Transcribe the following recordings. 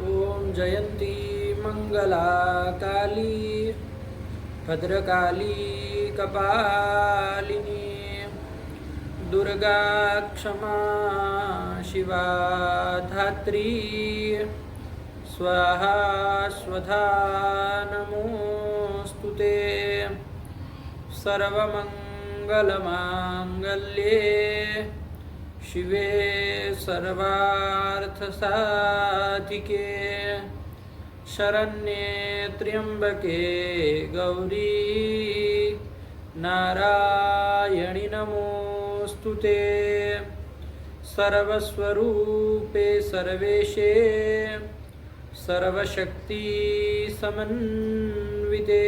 ओम जयंती मंगला काली भद्रकाली कपालिनी दुर्गा क्षमा शिवा धात्री स्वाहा स्वधा नमोस्तुते सर्वमंगलमांगल्ये शिवे सर्वार्थसाधिके शरण्ये त्र्यंबके गौरी नारायणि नमोस्तुते सर्वस्वरूपे सर्वेशे सर्वशक्ति समन्विते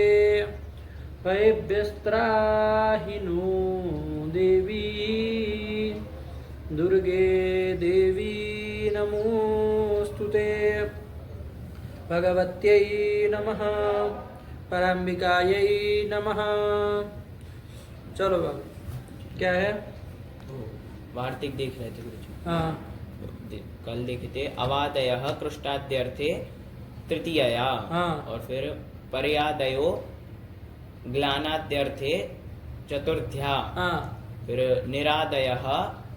भयभ्यस्त्राहि नो देवी दुर्गे देवी नमोस्तुते भगवत्यै नमः पराम्बिकायै नमः। चलो बाबा क्या है? वार्तिक देख रहे थे गुरुजी। हाँ कल देखे थे अवादयः कृष्टाद्यर्थे तृतीयया। हाँ। और फिर पर्यादयो ग्लानाद्यर्थे चतुर्थ्या। हाँ। फिर निरादयः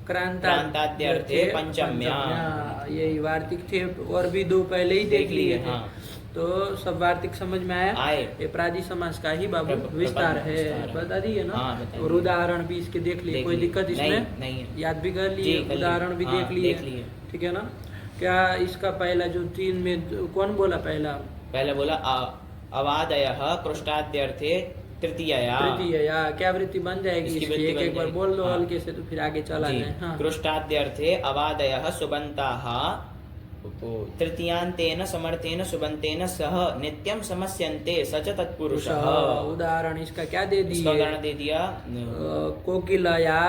क्रांताद्यर्थे पंचम्या। यही वार्तिक थे और भी दो पहले ही देख लिए थे। हाँ। तो सब वार्तिक समझ में आया? ये प्रादि समास का ही बाबू विस्तार है, बता दिए ना। हाँ, और उदाहरण भी इसके देख लिए, कोई दिक्कत इसमें नहीं है। याद भी कर लिए, उदाहरण भी देख लिए, ठीक है ना। क्या इसका पहला जो तीन में कौन बोला? पहला बोला अवादयः कृष्टाद्यर्थे तृतीयया। क्या वृत्ति बन जाएगी इसकी? एक बार बोल लो हल्के से तो फिर आगे चला जाए। हाँ। कृष्टाद्यर्थे अवादयः सुबन्ताः तृतीयांतेन समर्थेन सुबन्तेन सह नित्यं समस्यन्ते स च तत्पुरुषः। उदाहरण इसका क्या दे दिया? उदाहरण दे दिया कोकिलया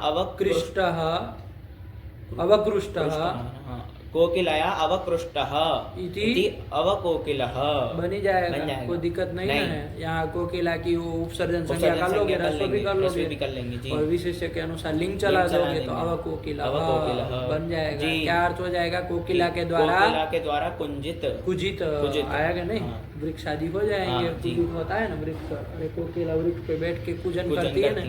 अवकृष्टः कोकिलया अवकृष्टः इति अवकोकिलः बन जाएगा। कोई दिक्कत नहीं है। यहाँ कोकिला की उपसर्जन संज्ञा कर लोगे, रस्व भी कर लोगे और विशेष्य के अनुसार लिंग चला दोगे तो अवकोकिला बन जाएगा। क्या अर्थ हो जाएगा? कोकिला के द्वारा कुजित आएगा नहीं? वृक्ष आदि हो जाएंगे। कुजित होता है ना वृक्ष। अरे कोकिला वृक्ष पे बैठ के पूजन करती है ना,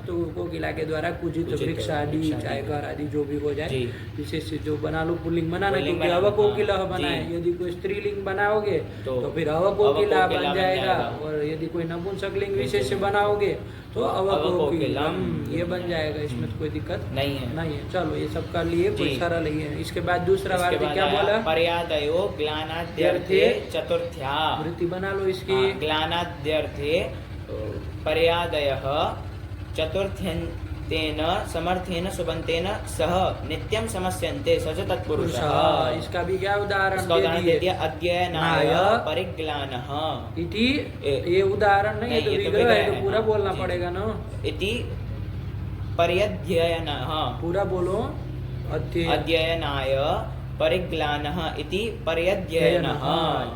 तो कोकिला के द्वारा कुजित वृक्ष आदि चाहे घर आदि जो भी हो जाए, विशेष जो बना लो पुल्लिंग बनाना, क्योंकि अवकोकिला बनाए। यदि कोई स्त्रीलिंग बनाओगे तो फिर अवकोकिला बन जाएगा, और यदि कोई नपुंसक लिंग विशेष बनाओगे तो अवकोकिलम ये बन जाएगा। इसमें तो कोई दिक्कत नहीं है। चलो ये सब कर लिए, कोई सरल ही है। इसके बाद दूसरा वाक्य क्या बोला? पर्यादयो ग्लानाद्यर्थे चतुर्थ्या। वृत्ति बना लो इसकी। ग्लानाद्यर्थे पर्यादयः चतुर्थ्यन्तेन समर्थेन सुबन्तेन सह नित्यं समस्यन्ते स च तत्पुरुषः। इसका भी क्या उदाहरण दे दिए? अध्ययनाय परिग्लानः इति। ये उदाहरण नहीं है तो विग्रह है, तो पूरा बोलना पड़ेगा ना। इति पर्यध्ययनः। पूरा बोलो। अध्ययनाय परिग्लानः इति पर्यध्ययनः।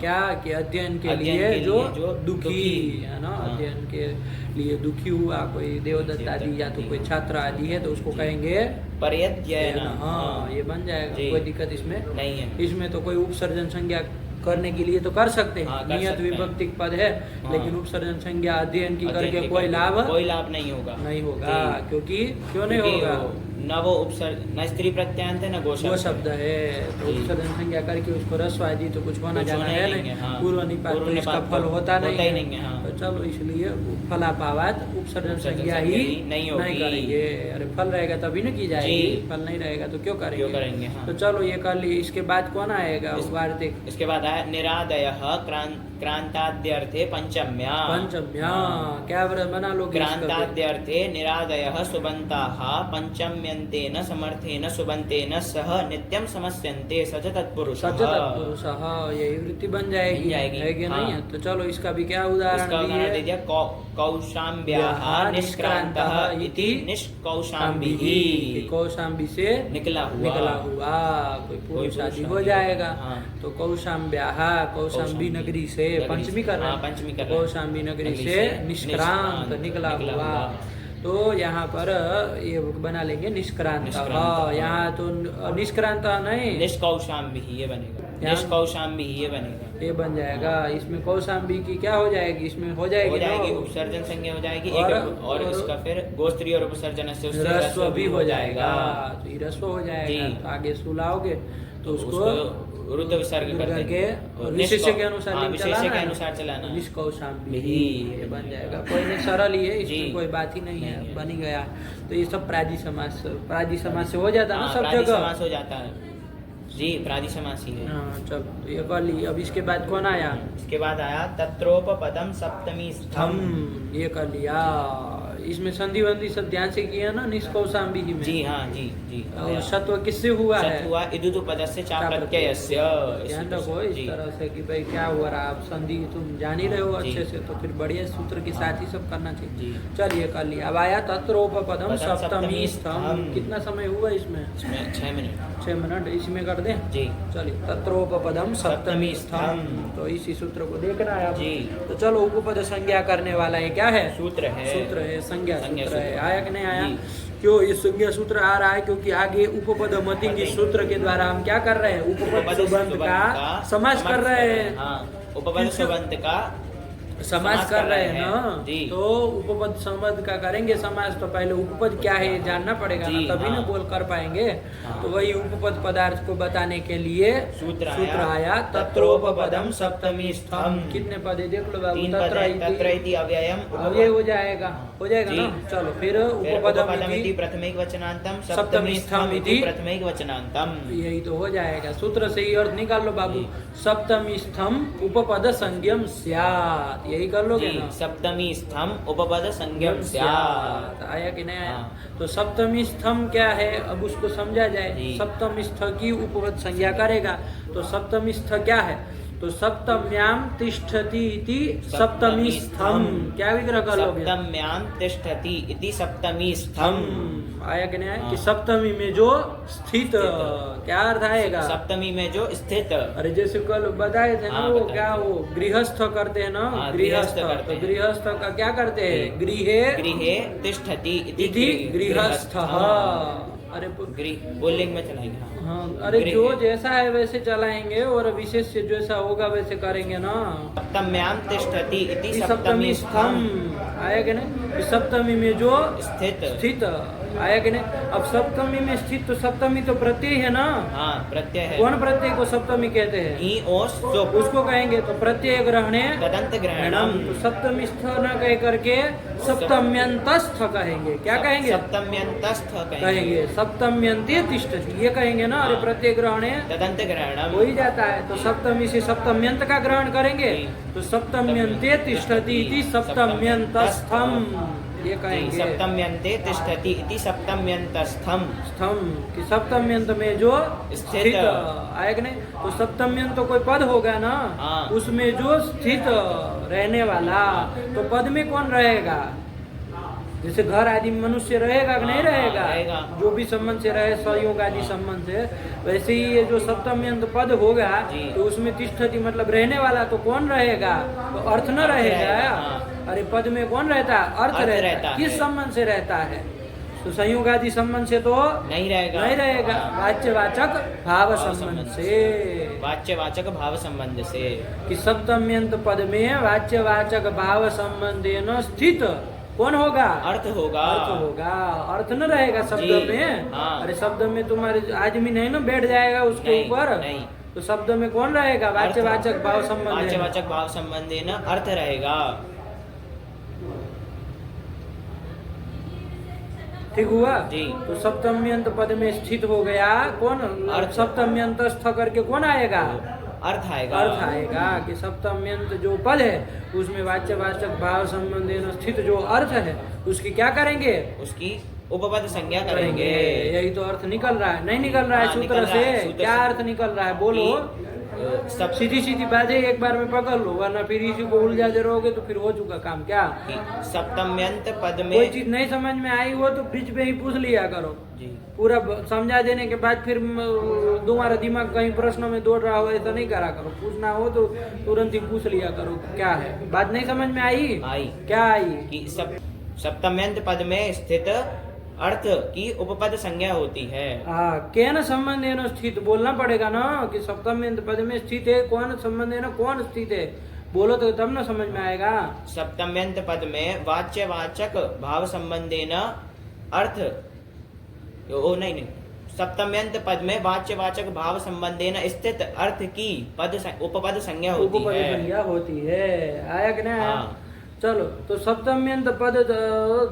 क्या कि अध्ययन के लिए जो दुखी है ना, अध्ययन के लिए दुखी हुआ कोई देवदत्त आदि या तो कोई छात्र आदि है तो उसको कहेंगे पर्यध्ययन। हाँ ये बन जाएगा, कोई दिक्कत इसमें नहीं है। इसमें तो कोई उपसर्जन संज्ञा करने के लिए तो कर सकते हैं, नियत विभक्तिक पद है। लेकिन उपसर्जन संज्ञा अध्ययन की करके कोई लाभ नहीं होगा। क्योंकि क्यों नहीं होगा? न वो उपसर्ग, न स्त्री प्रत्यांत है, न गो शब्द है। तो उपसर्जन संज्ञा करके उसको रस्व आदि तो कुछ होना जाना है नहीं। पूर्व निपात तो इसका फल होता नहीं है। तो चलो इसलिए फलापावाद उपसर्जन संज्ञा ही नहीं करेंगे। अरे फल रहेगा तभी न की जाएगी, फल नहीं रहेगा तो क्यों करेंगे? तो चलो ये कर लिए। इसके बाद कौन आएगा? वार्तिक। इसके बाद आया निरादयः क्रांताद्यर्थे पंचम्या। क्या बना लो? क्रांताद्यर्थे निरादयः सुबन्ताः पंचम्यन्तेन समर्थेन सुबन्तेन सह नित्यं समस्यन्ते स च तत्पुरुषः। यही वृत्ति बन जाएगी, है कि नहीं? तो चलो इसका भी क्या उदाहरण दिया? कौशाम्ब्याः निष्क्रान्तः इति निष्कौशाम्बिः। कौशाम्बी से निकला हुआ कोई पुरुष आदि हो जाएगा। तो कौशाम्ब्याः कौशाम्बी नगरी से पंचमी कर रहे हैं। कौशाम्बी नगरी से निष्क्रांत निकला हुआ। तो यहाँ पर ये बना लेंगे निष्क्रांत। हाँ, यहाँ तो निष्क्रांत नहीं, निष्कौशाम्बी ये बनेगा, निष्कौशाम्बी ये बनेगा, ये बन जाएगा। इसमें कौशाम्बी की क्या हो जाएगी, इसमें हो जाएगी उपसर्जन संज्ञा हो जाएगी, और इसका फिर गोस्त्री और उपसर्जन से उससे रस्व भी हो जाएगा। तो ये रस्व हो जाएगा, तो आगे सुलाओगे तो उसको रुद्र विसर्ग करके विशेष्य के अनुसार चलाना, निष्कौशाम्बी ये बन जाएगा। कोई नहीं, सरल ही है, इसमें कोई बात ही नहीं है, बन ही गया। तो ये सब प्राजी समास से हो जाता है ना, सब जगह समास हो जाता है जी, प्राजी समास ही है। हाँ, चल तो ये कर ली। अब इसके बाद कौन आया? इसके बाद आया तत्रोपपदम सप्तमी स्थम, ये कर लिया। इसमें संधि वंधि सब ध्यान से किया ना, निष्कौशाम्बी में। जी हाँ, जी जी। और सत्व किससे हुआ है? हुआ इदुदु पदस्य चा प्रत्ययस्य। ध्यान रखो इस तरह से कि भाई क्या हुआ रहा, आप संधि तुम जान ही रहे हो अच्छे से, तो फिर बढ़िया सूत्र के साथ ही सब करना चाहिए। चलिए कर लिया। अब आया तत्रोपपदम सप्तमी स्थम। कितना समय हुआ इसमें? 6 मिनट। 6 मिनट इसमें कर दें जी। चलिए, तत्रोपपदम सप्तमी स्थम, तो इसी सूत्र को देखना है जी। तो चलो, उपपद संज्ञा करने वाला ये क्या है? सूत्र है, संज्ञा सूत्र है। आया कि नहीं आया? क्यों ये संज्ञा सूत्र आ रहा है? क्योंकि आगे उपपद मतिंग सूत्र के द्वारा हम क्या कर रहे हैं? उपपद सुबंध का समास कर रहे हैं। उपपद सुबंध का समास कर रहे हैं ना, तो उपपद संबंध का करेंगे समास, तो पहले उपपद क्या है ये जानना पड़ेगा ना, तभी ना बोल कर पाएंगे। तो वही उपपद पदार्थ को बताने के लिए सूत्र आया तत्रोपपदम सप्तमी स्थम। कितने पद है देख लो बाबू? तत्र इति अव्ययम, अव्यय हो जाएगा ना। चलो फिर उपपदमिति प्रथमिक वचनांतम सप्तमी स्थम इति प्रथमिक वचनांतम, यही तो हो जाएगा। सूत्र से ही अर्थ निकाल लो बाबू। सप्तमी स्थम उपपद संज्ञम स्यात्, यही कर लोगे ना। सप्तमी स्थम उपपद संज्ञम स्यात्। आया कि नहीं आया? तो सप्तमी स्थम क्या है, अब उसको समझा जाए। सप्तमी स्थ की उपपद संज्ञा करेगा, तो सप्तमी स्थ क्या है? तो सप्तम्याम तिष्ठति इति सप्तमी स्थम। क्या विग्रह कर लोगे? सप्तम्याम तिष्ठति इति सप्तमी स्थम। आया कि नहीं आया? कि सप्तमी में जो स्थित, क्या अर्थ आएगा? सप्तमी में जो स्थित। अरे जैसे कल बताए थे ना, वो क्या वो गृहस्थ करते हैं ना, गृहस्थ। तो गृहस्थ का क्या करते हैं? गृहे तिष्ठति इति गृहस्थ। अरे बोलिंग में चलाएंगे। हाँ, अरे जो जैसा है वैसे चलाएंगे, और विशेष से जैसा होगा वैसे करेंगे ना। सप्तम्याम तिष्ठति इति सप्तमी स्थम। आया कि नहीं? सप्तमी में जो स्थित। आया कि नहीं? अब सप्तमी में स्थित, तो सप्तमी तो प्रत्यय है ना। हाँ, प्रत्यय है। कौन प्रत्यय को सप्तमी कहते हैं? तो उसको कहेंगे तो प्रत्यय ग्रहणे तदंत ग्रहणम। तो सप्तमी स्थ न कह करके सप्तम्यंतस्थ कहेंगे। क्या कहेंगे? सप्तम्यंतस्थ कहेंगे। सप्तम्यंते तिष्ठति ये कहेंगे ना। अरे प्रत्यय ग्रहणे तदंत ग्रहणम हो ही जाता है, तो सप्तमी से सप्तम्यंत का ग्रहण करेंगे, तो सप्तम्यंते तिष्ठति इति सप्तम्यंतस्थम ये कहेंगे। सप्तम्यन्ते तिष्ठति इति सप्तम्यन्तस्थम। कि सप्तम्यंत में जो स्थित। आया कि नहीं? तो सप्तम्यंत तो कोई पद होगा ना, उसमें जो स्थित रहने वाला, तो पद में कौन रहेगा? जैसे घर आदि मनुष्य रहेगा कि नहीं रहेगा? जो भी संबंध से रहे, सहयोग आदि संबंध से, वैसे ही ये जो सप्तम्यंत पद होगा, तो उसमें तिष्ठति मतलब रहने वाला, तो कौन रहेगा? तो अर्थ न रहेगा। अरे पद में कौन रहता है? अर्थ रहता है। किस संबंध से रहता है? तो संयोग आदि संबंध से तो नहीं रहेगा। वाच्यवाचक भाव संबंध से। वाच्यवाचक भाव संबंध से। कि सप्तम्यंत पद में वाच्यवाचक भाव संबंधेन स्थित कौन होगा? अर्थ होगा। अर्थ न रहेगा शब्द में। अरे शब्द में तुम्हारे आदमी नहीं ना बैठ जाएगा उसके ऊपर, तो शब्द में कौन रहेगा? वाच्यवाचक भाव संबंध। वाच्यवाचक भाव संबंधी न अर्थ रहेगा। ठीक हुआ जी। तो सप्तम्यंत पद में स्थित हो गया कौन? सप्तम्यंत स्थ करके कौन आएगा? अर्थ आएगा। कि सप्तम्यंत जो पद है उसमें वाच्यवाचक भाव संबंधी स्थित जो अर्थ है, उसकी क्या करेंगे? उसकी उपपद संज्ञा करेंगे। यही तो अर्थ निकल रहा है। नहीं निकल रहा है सूत्र से? क्या अर्थ निकल रहा है बोलो? सब सीधी बातें एक बार में पकड़ लो, वरना फिर इसी को उलझाते रहोगे तो फिर हो चुका काम। क्या सप्तम्यंत पद में कोई चीज नहीं समझ में आई हो तो बीच में ही पूछ लिया करो जी। पूरा समझा देने के बाद फिर तुम्हारा दिमाग कहीं प्रश्नों में दौड़ रहा हो, ऐसा नहीं करा करो। पूछना हो तो तुरंत ही पूछ लिया करो क्या है। बात नहीं समझ में आई? क्या आई? सप्तम्यंत पद में स्थित अर्थ की उपपद संज्ञा होती है। केन संबंधेन स्थित बोलना पड़ेगा ना कि सप्तम्यंत पद में स्थित है, कौन संबंधेन कौन स्थित है, बोलो तो तब ना समझ में आएगा। सप्तम्यंत पद में वाच्यवाचक भाव संबंधेन अर्थ नहीं सप्तम्यंत पद में वाच्यवाचक भाव संबंधेन स्थित अर्थ की उपपद संज्ञा होती है। आया कि नहीं? चलो तो सप्तम्यंत पद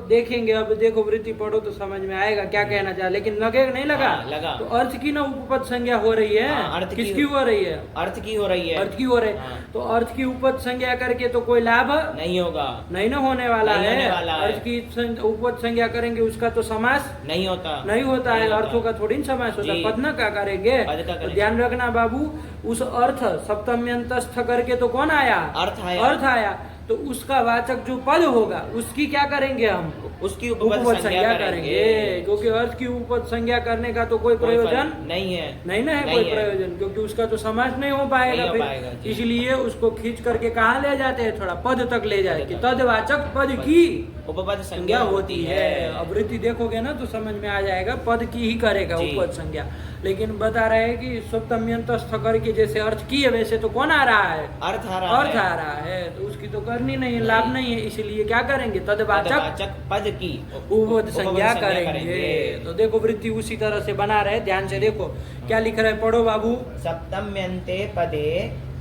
देखेंगे। अब देखो वृत्ति पढ़ो तो समझ में आएगा क्या कहना चाहे, लेकिन लगे नहीं लगा? लगा। तो अर्थ की ना उपपद संज्ञा हो रही है। अर्थ किसकी हो रही है? अर्थ की हो रही है। अर्थ की हो रही है। तो अर्थ की उपपद संज्ञा करके तो कोई लाभ नहीं होगा, नहीं ना होने वाला है। अर्थ की उपपद संज्ञा करेंगे उसका तो समास नहीं होता है। अर्थों का थोड़ी समास होता है। पद न क्या करेंगे? तो ध्यान रखना बाबू, उस अर्थ सप्तम्यंतस्थ करके तो कौन आया? अर्थ आया। तो उसका वाचक जो पद होगा उसकी क्या करेंगे? हम उसकी उपपद संज्ञा करेंगे, क्योंकि अर्थ की उपपद संज्ञा करने का तो कोई प्रयोजन नहीं है कोई प्रयोजन, क्योंकि उसका तो समास नहीं हो पाएगा फिर। इसलिए उसको खींच करके कहाँ ले जाते हैं? थोड़ा पद तक ले जाए कि तदवाचक पद की उपपद संज्ञा होती है। अब वृत्ति देखोगे ना तो समझ में आ जाएगा, पद की ही करेगा उपपद संज्ञा। लेकिन बता रहे हैं कि सप्तम्यंतस्थ करके जैसे अर्थ की है वैसे तो कौन आ रहा है? अर्थ आ रहा है। तो उसकी तो करनी नहीं, लाभ नहीं है। इसलिए क्या करेंगे? तदवाचक पद की उपपद संज्ञा करेंगे। तो देखो वृत्ति उसी तरह से बना रहे, ध्यान से देखो क्या लिख रहे, पढ़ो बाबू। सप्तम्यन्ते पदे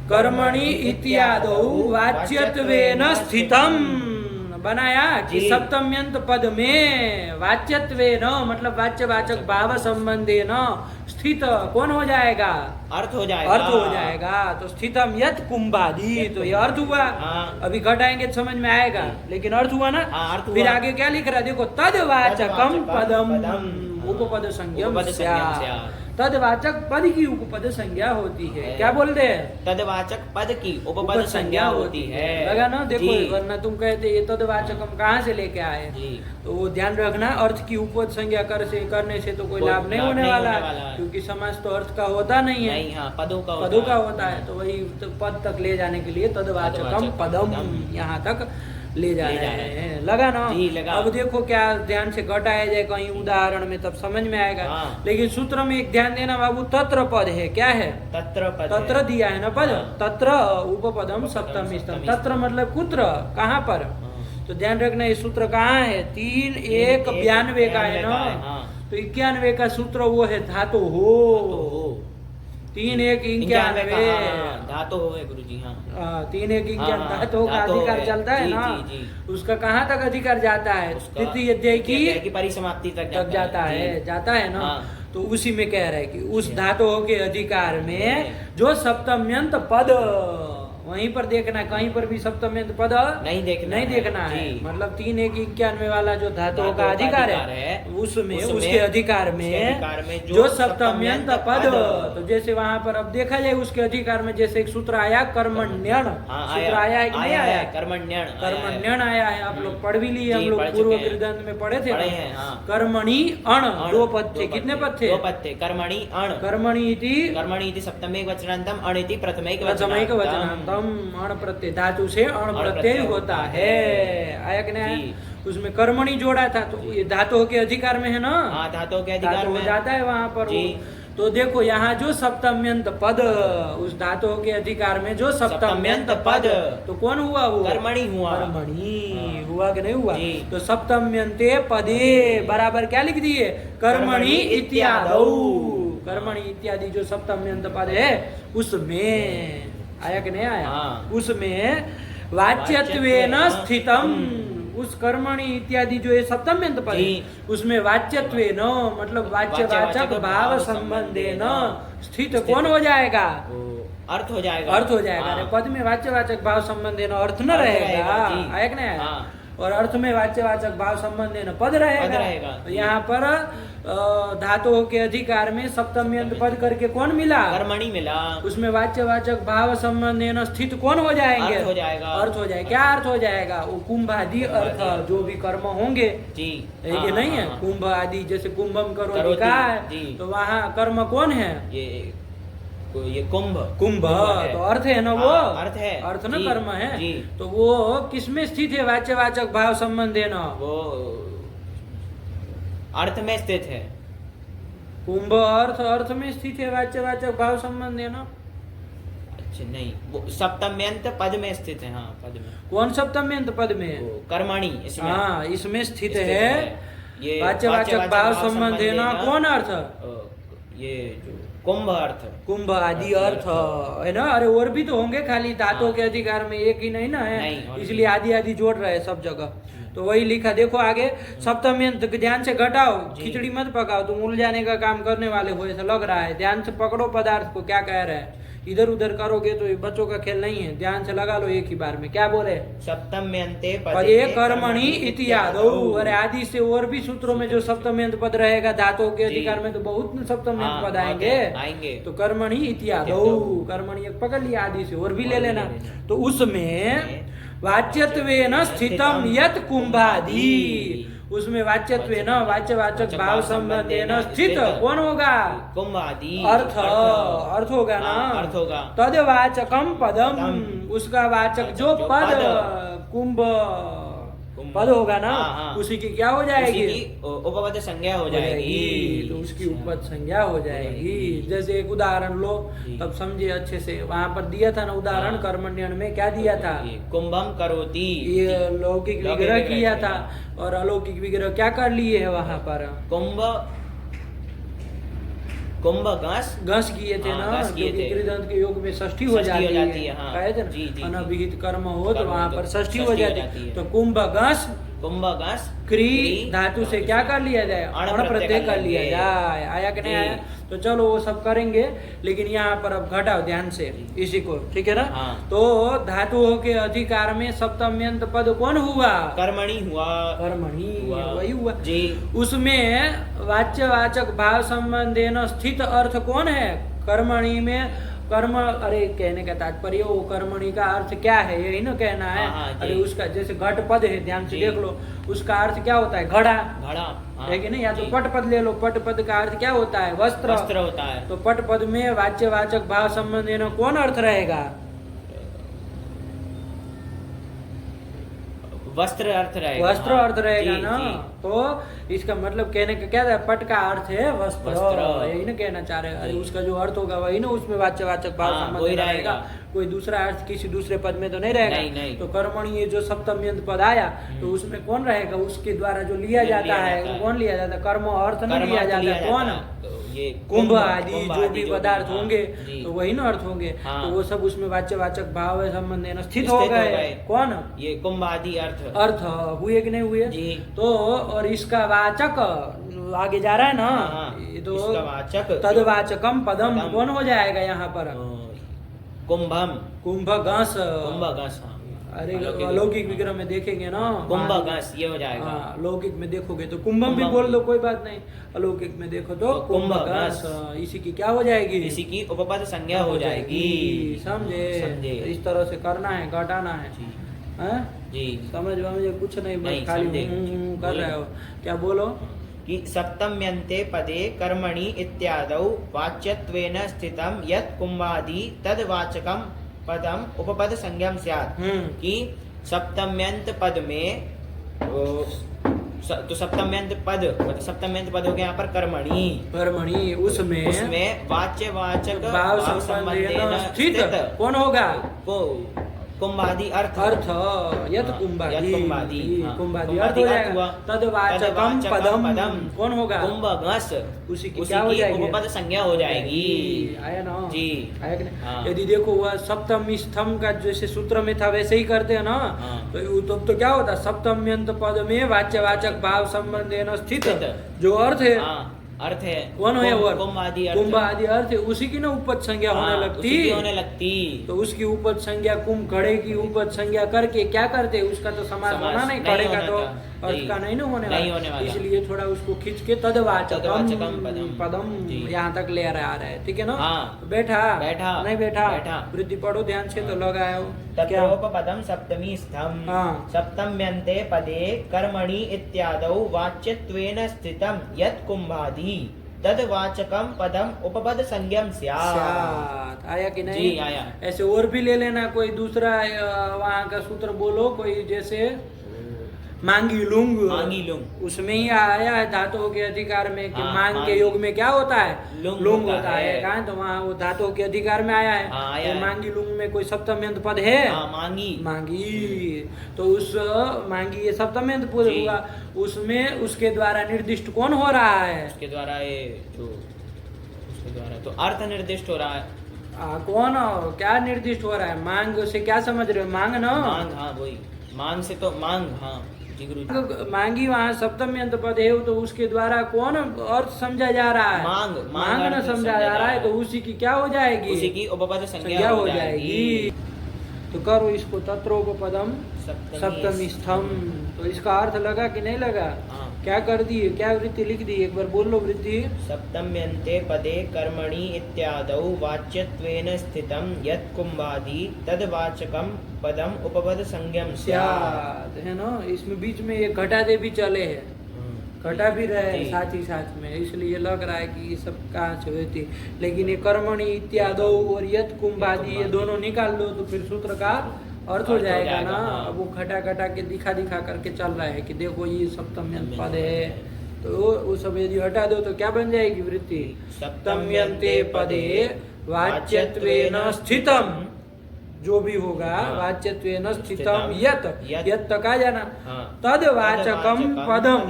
कर्मणि इत्यादौ वाच्यत्वेन स्थितम बनाया कि सप्तम्यंत पद में वाच्यत्वेन मतलब वाच्यवाचक भाव संबंधेन स्थित कौन हो जाएगा? अर्थ हो जाएगा। तो स्थितम यत् कुंभादि, तो ये अर्थ हुआ। अभी घटाएंगे तो समझ में आएगा, लेकिन अर्थ हुआ ना। फिर आगे क्या लिख रहा है देखो, तदवाचकम पदम उपपद संज्ञम स्यात्। तदवाचक पद की उपपद संज्ञा होती है। क्या बोल रहे हैं? तदवाचक पद की उपपद संज्ञा होती है। लगा ना? देखो, वरना तुम कहते ये तदवाचक हम कहाँ से लेके आए? तो वो ध्यान रखना, अर्थ की उपपद संज्ञा करने से तो कोई लाभ नहीं होने वाला, क्योंकि समास तो अर्थ का होता नहीं है, पदों का होता है। तो वही पद तक ले जाने के लिए तदवाचकम पदम यहाँ तक ले जा रहे हैं। लगा ना? लगा। अब देखो क्या ध्यान से घटाया जाए कहीं उदाहरण में, तब समझ में आएगा। लेकिन सूत्र में एक ध्यान देना बाबू, तत्र पद है। क्या है? तत्र दिया है ना पद। तत्र उपपदम सप्तमी स्तम। तत्र मतलब कुत्र, कहाँ पर? तो ध्यान रखना ये सूत्र कहाँ है? 3:1:92 का है ना। तो 91 का सूत्र वो है धातु हो। 3:1:91 धातु हो है गुरुजी। 3:1:91 धातु का अधिकार चलता है ना। उसका कहाँ तक अधिकार जाता है? तृतीय अध्याय की परिसमाप्ति तक जाता है ना। तो उसी में कह रहे हैं कि उस धातु के अधिकार में जो सप्तम्यंत पद, वहीं पर देखना, कहीं पर भी सप्तम्यंत पद नहीं देखना है। मतलब 3:1:91 वाला जो धातुओं का अधिकार है उसमें उसके अधिकार में जो सप्तम्यंत पद, तो जैसे वहां पर अब देखा जाए उसके अधिकार में जैसे एक सूत्र आया कर्मण्यण। सूत्र आया है कि नहीं आया? कर्मण्यण आया है। आप लोग पढ़ भी लिए, हम लोग पूर्व कृदंत में पढ़े थे। कर्मणि अण 2 पद थे। कितने पद थे? 2 पद थे। कर्मणि अण, कर्मणि इति सप्तमेक वचनान्तम, अण इति प्रथमेक वचनान्तम। अण प्रत्यय धातु से अण प्रत्यय होता है। आया कि नहीं? उसमें कर्मणि जोड़ा था, तो ये धातु के अधिकार में है ना। धातु के अधिकार में जाता है वहां पर। तो देखो यहाँ जो सप्तम्यंत पद, उस धातु के अधिकार में जो सप्तम्यंत पद, तो कौन हुआ? वो कर्मणि हुआ। कर्मणि हुआ कि नहीं हुआ? तो सप्तम्यंते पदे बराबर क्या लिख दिए? कर्मणि इत्यादौ। कर्मणि इत्यादि जो सप्तम्यंत पद है उसमें आया कि नहीं आया? उसमें वाच्यत्वेन स्थितम, उस कर्मणि इत्यादि जो है सप्तम्यंत पद उसमें वाच्यत्वेन मतलब वाच्यवाचक भाव संबंधेन स्थित कौन हो जाएगा? अर्थ हो जाएगा। अरे पद में वाच्यवाचक भाव संबंधेन अर्थ न रहेगा। आया कि नहीं आया? और अर्थ में वाच्यवाचक भाव संबंधेन पद रहेगा। तो यहाँ पर धातुओं के अधिकार में सप्तम्यंत पद करके कौन मिला? कर्मणि मिला। उसमें वाच्यवाचक भाव संबंधेन स्थित कौन हो जाएंगे? अर्थ हो जाएगा। क्या अर्थ हो जाएगा? वो कुंभादि अर्थ जो भी कर्म होंगे ये नहीं है? कुंभ आदि, जैसे कुंभम करो लिखा है, तो वहाँ कर्म कौन है? ये कुंभ कुंभ है। तो अर्थ है ना वो, अर्थ है, अर्थ ना जी, कर्म है जी। तो वो किसमें स्थित है? वाच्यवाचक भाव संबंध है ना, वो अर्थ में स्थित है। कुंभ अर्थ में स्थित है, वाच्यवाचक भाव संबंध है ना। अच्छा नहीं, वो सप्तम्यंत पद में स्थित है। हाँ, पद में। कौन सप्तम्यंत पद में है? वो कर्मणि इसमें। हाँ, इसमें स्थित है। ये वाच्यवाचक भाव संबंध है ना। कौन अर्थ? ये जो कुंभ अर्थ, कुंभ आदि अर्थ है ना। अरे और भी तो होंगे, खाली धातुओं के अधिकार में एक ही नहीं ना है, इसलिए आदि आदि जोड़ रहे हैं सब जगह। तो वही लिखा, देखो आगे सप्तम्यंत, ध्यान से घटाओ, खिचड़ी मत पकाओ, तुम उलझाने का काम करने वाले हो ऐसा लग रहा है। ध्यान से पकड़ो पदार्थ को, क्या कह रहे हैं। इधर उधर करोगे तो ये बच्चों का खेल नहीं है, ध्यान से लगा लो एक ही बार में। क्या बोले? सप्तम्यंते पदे कर्मणि इति आदौ। अरे आदि से और भी सूत्रों में जो सप्तम्यंत पद रहेगा धातुओं के अधिकार में तो बहुत सप्तम्यंत पद आएंगे। तो कर्मणि इति आदौ, कर्मणि एक पकड़ लिया, आदि से और भी ले लेना। तो उसमें वाच्यत्वेन स्थितम यत् कुंभादि, उसमें वाच्यत्वेन वाच्यवाचक भाव संबंधेन स्थित कौन होगा? कुंभादि अर्थ होगा ना। अर्थ होगा। तद्वाचकम पदम, उसका वाचक जो पद कुंभ पद होगा ना, उसी की क्या हो जाएगी? उपपद संज्ञा हो जाएगी। तो उसकी उपपद संज्ञा हो जाएगी। जैसे एक उदाहरण लो तब समझे अच्छे से। वहां पर दिया था ना उदाहरण, कर्मण्यन में क्या दिया था? कुंभम करोति, ये लौकिक विग्रह किया था, और अलौकिक विग्रह क्या कर लिए है वहां पर? कुंभ घास किए थे ना, जो कि कृदंत के योग में षष्ठी हो जाती है। कहे थे ना, अनभिहित कर्म हो तो वहां पर षष्ठी हो जाती है। तो कुंभ घास क्री धातु से क्या कर लिया जाए? अण प्रत्यय कर लिया जाए। आया कि नहीं आया? तो चलो वो सब करेंगे, लेकिन यहाँ पर अब घटाओ ध्यान से इसी को, ठीक है ना। तो धातुओं के अधिकार में सप्तम्यंत पद कौन हुआ? कर्मणि हुआ। कर्मणि वही हुआ जी। उसमें वाच्यवाचक भाव संबंधेन स्थित अर्थ कौन है? कर्मणि में कर्म, अरे कहने का तात्पर्य वो कर्मणि का अर्थ क्या है यही ना कहना है। अरे उसका जैसे घट पद है, ध्यान से देख लो, उसका अर्थ क्या होता है? घड़ा है कि नहीं? या तो पट पद ले लो, पट पद का अर्थ क्या होता है? वस्त्र होता है। तो पट पद में वाच्यवाचक भाव संबंधी कौन अर्थ रहेगा? वस्त्र अर्थ रहेगा। वस्त्र अर्थ रहेगा ना। तो इसका मतलब कहने का क्या था? पट का अर्थ है वस्त्र, यही ना कहना चाह रहे हैं। अरे उसका जो अर्थ होगा वही ना उसमें वाच्यवाचक भाव संबंध रहेगा, कोई दूसरा अर्थ किसी दूसरे पद में तो नहीं रहेगा। नहीं। तो कर्मणि ये जो सप्तम्यंत पद आया तो उसमें कौन रहेगा? उसके द्वारा जो लिया जाता है कौन लिया जाता है? कर्म अर्थ नहीं लिया जाता है। कौन? ये कुंभ आदि जो भी पदार्थ होंगे तो वही ना अर्थ होंगे। तो वो सब उसमें वाच्यवाचक भाव संबंध स्थित हो गए। कौन? ये कुंभ आदि अर्थ हुए कि नहीं हुए? तो और इसका वाचक आगे जा रहा है ना, तो तद्वाचकम पदम कौन हो जाएगा यहाँ पर? कुंभ घास। अरे अलौकिक विग्रह में देखेंगे ना, कुंभ घास ये हो जाएगा। लौकिक में देखोगे तो कुंभम भी बोल दो, कोई बात नहीं। अलौकिक में देखो तो कुंभ घास, इसी की क्या हो जाएगी? इसी की उपपद संज्ञा हो जाएगी। समझे? इस तरह से करना है, घटाना है जी। समझ मुझे कुछ नहीं, बस खाली कर रहे हो। क्या बोलो? कि सप्तम्यन्ते पदे कर्मणि इत्यादौ वाच्यत्वेन स्थितं यत् कुंभादि तद्वाचकं पदम उपपद संज्ञम स्यात्। कि सप्तम्यंत पद में तो सप्तम्यंत पद मतलब सप्तम्यंत पद हो गया यहाँ पर कर्मणि उसमें वाच्यवाचक भाव संबंधेन स्थित कौन होगा? कुंभादि अर्थ यत् कुंभादि अर्थ हो जाएगा। तद्वाचकम पदम कौन होगा? कुंभ घास, उसी की क्या हो जाएगी? उपपद संज्ञा हो जाएगी। आया ना जी? आया कि नहीं? यदि देखो वह सप्तमी स्तंभ का जैसे सूत्र में था वैसे ही करते हैं ना, तो क्या होता? सप्तम्यंत पद में वाच्यवाचक भाव संबंधेन स्थित जो अर्थ है कौन है? वो कुंभ आदि अर्थ है, उसी की ना उपपद संज्ञा होने लगती। तो उसकी उपपद संज्ञा कुंभ घड़े की उपपद संज्ञा करके क्या करते? उसका तो समास होना नहीं, घड़े का तो अर्थ का नहीं ना होने वाला, इसलिए थोड़ा उसको खींच के तद्वाचकम पदम यहाँ तक ले आ रहा है। ठीक है ना? बैठा नहीं बैठा? वृद्धि पढ़ो ध्यान से तो लगाओ। तत्रोपपदम सप्तमी स्तंभ सप्तम्यन्ते पदे कर्मणि इत्यादौ वाच्यत्वेन स्थितं यत् कुंभादि तद्वाचकम पदम उपपद संज्ञम स्यात्। आया कि नहीं? जी आया। ऐसे और भी ले लेना, कोई दूसरा वहाँ का सूत्र बोलो, कोई जैसे मांगी लुंग, मांगी लुंग, उसमें ही आया है धातुओं के अधिकार में कि हाँ, मांग के योग में क्या होता है? लुंग होता है। कहाँ? तो वहाँ वो धातुओं के अधिकार में आया है। हाँ, आया तो है। मांगी लुंग में कोई सप्तम्यंत पद है? हाँ, मांगी मांगी, तो उस मांगी ये सप्तम्यंत पद जी। हुआ, उसमें उसके द्वारा निर्दिष्ट कौन हो रहा है? उसके द्वारा ये जो उसके द्वारा तो अर्थ निर्दिष्ट हो रहा है। कौन? क्या निर्दिष्ट हो रहा है? मांग से क्या समझ रहे हो? मांग ना, मांग, हाँ वही मांग से तो मांग, हाँ जी गुरु जी। मांगी वहाँ सप्तम्यंत पद है, तो उसके द्वारा कौन अर्थ समझा जा रहा है? मांग न समझा जा रहा है, तो उसी की क्या हो जाएगी? उसी की उपपद संज्ञा संज्ञा हो जाएगी। तो करो इसको तत्रोपपदम सप्तमीस्थम। तो इसका अर्थ लगा कि नहीं लगा? हाँ। क्या कर दिए? क्या वृत्ति लिख दी? एक बार बोल लो वृत्ति। सप्तम्यन्ते पदे कर्मणि इत्यादौ वाच्यत्वेन स्थितं यत् कुम्भादि तद्वाचकं पदम उपपद संज्ञम स्यात्। है ना, इसमें बीच में ये घटा दे भी चले हैं, घटा भी रहे हैं साथ ही साथ में, इसलिए लग रहा है कि ये सब कहाँ से हुई थी। लेकिन ये कर्मणि इत्यादौ और यत् कुम्भादि, ये दोनों निकाल लो तो फिर सूत्र का अर्थ हो जाएगा ना। अब वो घटा घटा के दिखा करके चल रहा है कि देखो ये सप्तम्यंत पद है, तो वो सब यदि हटा दो तो क्या बन जाएगी वृत्ति? सप्तम्यन्ते पदे वाच्यत्वेन स्थितम, जो भी होगा वाच्यत्वेन स्थितम यत्, यत् तक आ जाना, तद्वाचकम पदम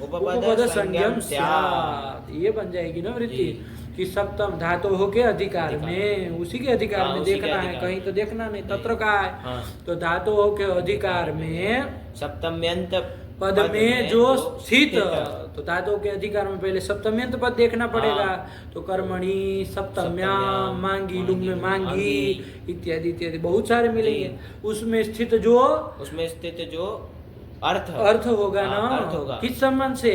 उपपद संज्ञम स्यात्, ये बन जाएगी ना वृत्ति कि सप्तम धातु हो के अधिकार में, उसी के अधिकार में देखना है, कहीं तो देखना नहीं, तत्र का है। तो धातु हो के अधिकार में सप्तम्यंत पद में जो स्थित, तो धातु के अधिकार में पहले सप्तम्यंत पद देखना पड़ेगा। तो कर्मणि सप्तम्याम, मांगी लुंग में मांगी इत्यादि इत्यादि बहुत सारे मिलेंगे। उसमें स्थित जो अर्थ होगा ना, अर्थ होगा किस संबंध से?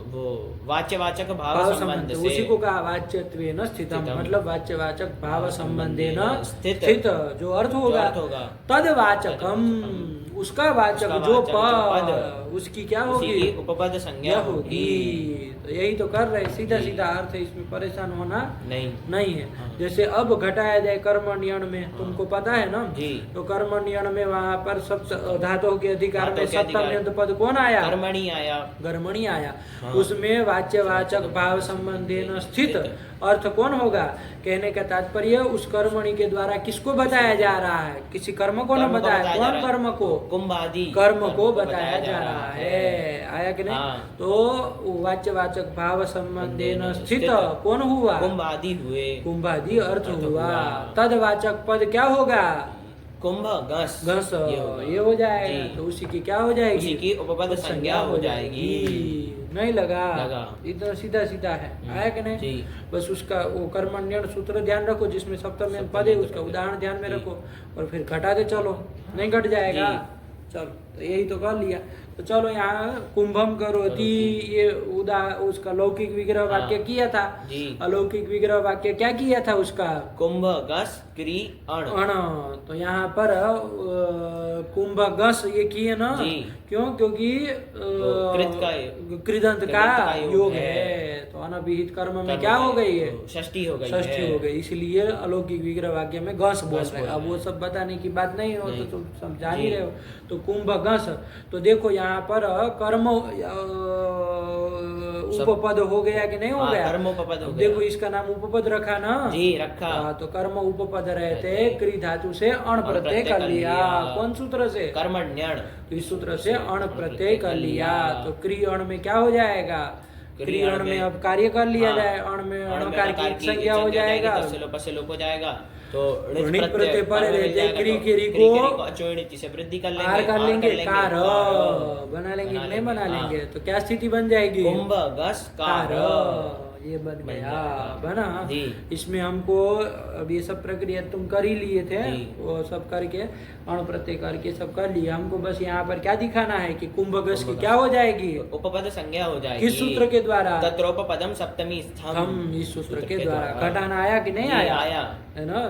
वो वाच्यवाचक भाव संबंध से, उसी को कहा वाच्यत्वेन स्थितम, मतलब वाच्यवाचक भाव संबंधेन स्थित जो अर्थ होगा, तद्वाचकम, उसका वाचक जो पद, उसकी क्या होगी? उपपद संज्ञा होगी। तो यही तो कर रहे, सीधा सीधा अर्थ है, इसमें परेशान होना नहीं है। हाँ। जैसे अब घटाया जाए कर्मण्यण में, तुमको पता है ना जी। तो कर्मण्यण में वहाँ पर सप्त धातु के अधिकार में सप्तम्यंत पद कौन आया? कर्मणि आया। कर्मणि आया। हाँ। उसमें वाच्यवाचक भाव संबंधेन स्थित अर्थ कौन होगा? कहने का तात्पर्य उस कर्मणि के द्वारा किसको बताया जा रहा है? किसी कर्म को न बताया, कौन कर्म को? कुंभादि कर्म को बताया जा रहा है। आया कि नहीं? हाँ। तो वाच्यवाचक भाव संबंधेन स्थित कौन हुआ? कुंभादि हुए, कुंभादि अर्थ हुआ। तदवाचक पद क्या होगा? कुंभ घस ये हो जाएगा। तो उसी की क्या हो जाएगी? उसी की उपपद संज्ञा हो जाएगी। नहीं लगा इतना सीधा सीधा है। आया कि नहीं? बस उसका वो कर्मण्यण सूत्र ध्यान रखो, जिसमें सप्तम्यंत पद है, उसका उदाहरण ध्यान में रखो और फिर घटा दे चलो, नहीं घट जाएगा। चलो तो यही तो कर लिया। तो चलो यहाँ कुंभम करोति, ये उसका लौकिक विग्रह वाक्य किया था। अलौकिक विग्रह वाक्य क्या किया था उसका? कुंभ गस क्री अण। तो यहाँ पर कुंभ गस ये किए ना, क्यों? क्योंकि कृदंत का योग है, तो अनभिहित कर्म में क्या हो गई है? षष्ठी हो गई। इसलिए अलौकिक विग्रह वाक्य में गस बोल रहे हैं। अब वो सब बताने की बात नहीं हो, तो तुम सब जान ही रहे हो। तो कुंभ गस, तो देखो यहाँ पर कर्म उपपद हो गया कि नहीं हो गया? कर्म उपपद हो गया। देखो इसका नाम उपपद रखा ना जी, रखा। तो कर्म उपपद रहते क्री धातु से अण प्रत्यय कर लिया। कौन सूत्र से? कर्मण्यण। तो इस सूत्र से अण प्रत्यय कर लिया। तो क्री अण में क्या हो जाएगा? क्री अण में अब कार्य कर लिया जाए, अण में अणकार की संज्ञा हो जाएगा, लोप हो जाएगा। तो ऋण प्रत्यय पड़े रहते क्री के री को अचोणिति से वृद्धि कर कार कर लेंगे, कार बना लेंगे, नहीं बना लेंगे तो क्या स्थिति बन जाएगी? कुंभ गस कार, ये बन गया बना। इसमें हमको अब ये सब प्रक्रिया तुम कर ही लिए थे, वो सब करके अण प्रत्यय करके सब कर लिया। हमको बस यहाँ पर क्या दिखाना है कि कुंभगस की क्या हो जाएगी? उपपद संज्ञा हो जाएगी। किस सूत्र के द्वारा? तत्रोपपदम सप्तमी स्थम, इस सूत्र के द्वारा। घटाना आया कि नहीं आया? है ना?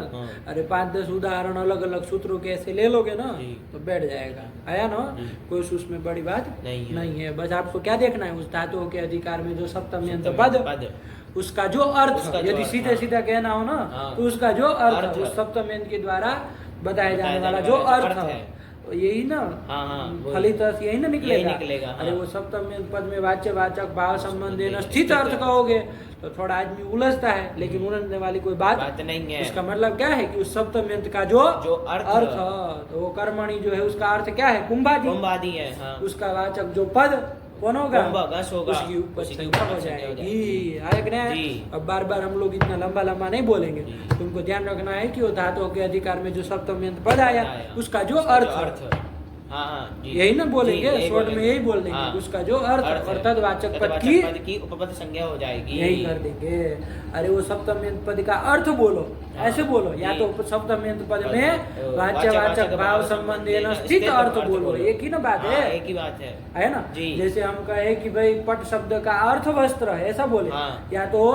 अरे 5-10 उदाहरण अलग अलग सूत्रों के ऐसे ले लोगे ना तो बैठ जाएगा। आया ना? कोई उसमें बड़ी बात नहीं है। बस आपको क्या देखना है? उस धातुओं के अधिकार में जो सप्तम्यंत पद उसका जो अर्थ, यदि सीधे सीधा कहना हो ना, तो उसका जो अर्थ उस सप्तम्यंत के द्वारा बताया जाने वाला जो अर्थ है यही ना, फलित अर्थ यही ना निकलेगा। अरे वो सप्तम्यंत पद में वाच्य वाचक भाव संबंधी स्थित अर्थ कहोगे तो थोड़ा आदमी उलझता है, लेकिन उलझने वाली कोई बात नहीं है। उसका मतलब क्या है कि उस सप्तम्यंत का जो अर्थ तो वो कर्मणि जो है उसका अर्थ क्या है, कुंभादि है। उसका वाचक जो पद कौन होगा, उसकी उपपद संज्ञा हो जाएगी। अब बार बार हम लोग इतना लंबा लंबा नहीं बोलेंगे, तुमको ध्यान रखना है कि वो धातुओं के अधिकार में जो सप्तम्यंत पद आया उसका जो अर्थ यही ना बोलेंगे, शॉर्ट में यही बोल देंगे, उसका जो अर्थ और तदवाचक पद की उपपद संज्ञा हो जाएगी, यही कर देंगे। अरे वो सप्तम्यंत पद का अर्थ बोलो, ऐसे बोलो, या तो सप्तम्यंत पद में वाच्यवाचक भाव संबंधी स्थित अर्थ बोलो, एक ही ना बात है, एक ही बात है ना। जैसे हम कहे कि भाई पट शब्द का अर्थ वस्त्र है, ऐसा बोले, या तो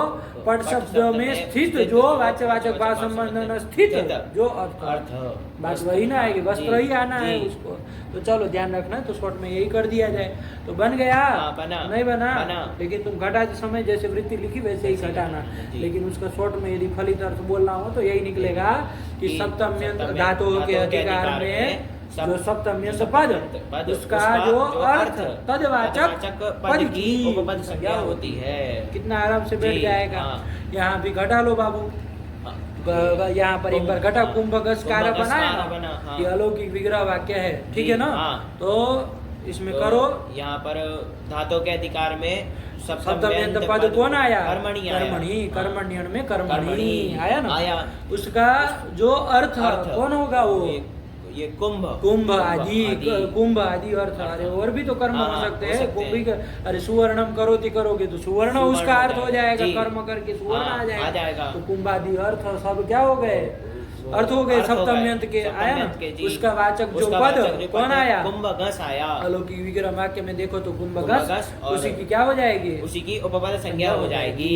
पट शब्द में स्थित जो वाच्यवाचक भाव संबंध स्थित जो अर्थ, बात वही ना आएगी, वस्त्र ही आना है उसको। तो चलो ध्यान रखना, तो शॉर्ट में यही कर दिया जाए तो बन गया, नहीं बना, लेकिन तुम घटाते समय जैसे वृत्ति लिखी वैसे ही घटाना, लेकिन उसका शॉर्ट में यदि फलित अर्थ बोलना हो तो यही निकलेगा कि सप्तम्यंत धातुओं के अधिकार में जो सप्तम्यंत पद उसका जो अर्थ तदवाचक पद की उपपद संज्ञा होती है। कितना आराम से बैठ जाएगा। यहाँ भी घटा लो बाबू, यहाँ पर एक बार घटा कुंभकस कार्य बनाया ना, ये अलौकिक विग्रह वाक्य है, ठीक है ना। तो इसमें करो, यहाँ पर धातु के अधिकार में सप्तम्यंत पद कौन आया, कर्मण्यन में कर्मणि आया ना, उसका जो अर्थ कौन होगा, वो ये कुंभ आदि अर्थ। अरे और भी तो कर्म हो सकते हैं, कुंभी का, अरे सुवर्णम करोति करोगे तो सुवर्ण उसका अर्थ हो जाएगा, कर्म करके सुवर्ण आ जाएगा, तो कुंभादि अर्थ सब क्या हो गए, अर्थ हो गए सप्तम्यंत के, आया ना। उसका वाचक जो पद कौन आया, कुंभगस आया, अलौकिक विग्रह वाक्य में देखो तो कुंभगस, उसी की क्या हो जाएगी, उसी की उपपद संज्ञा हो जाएगी।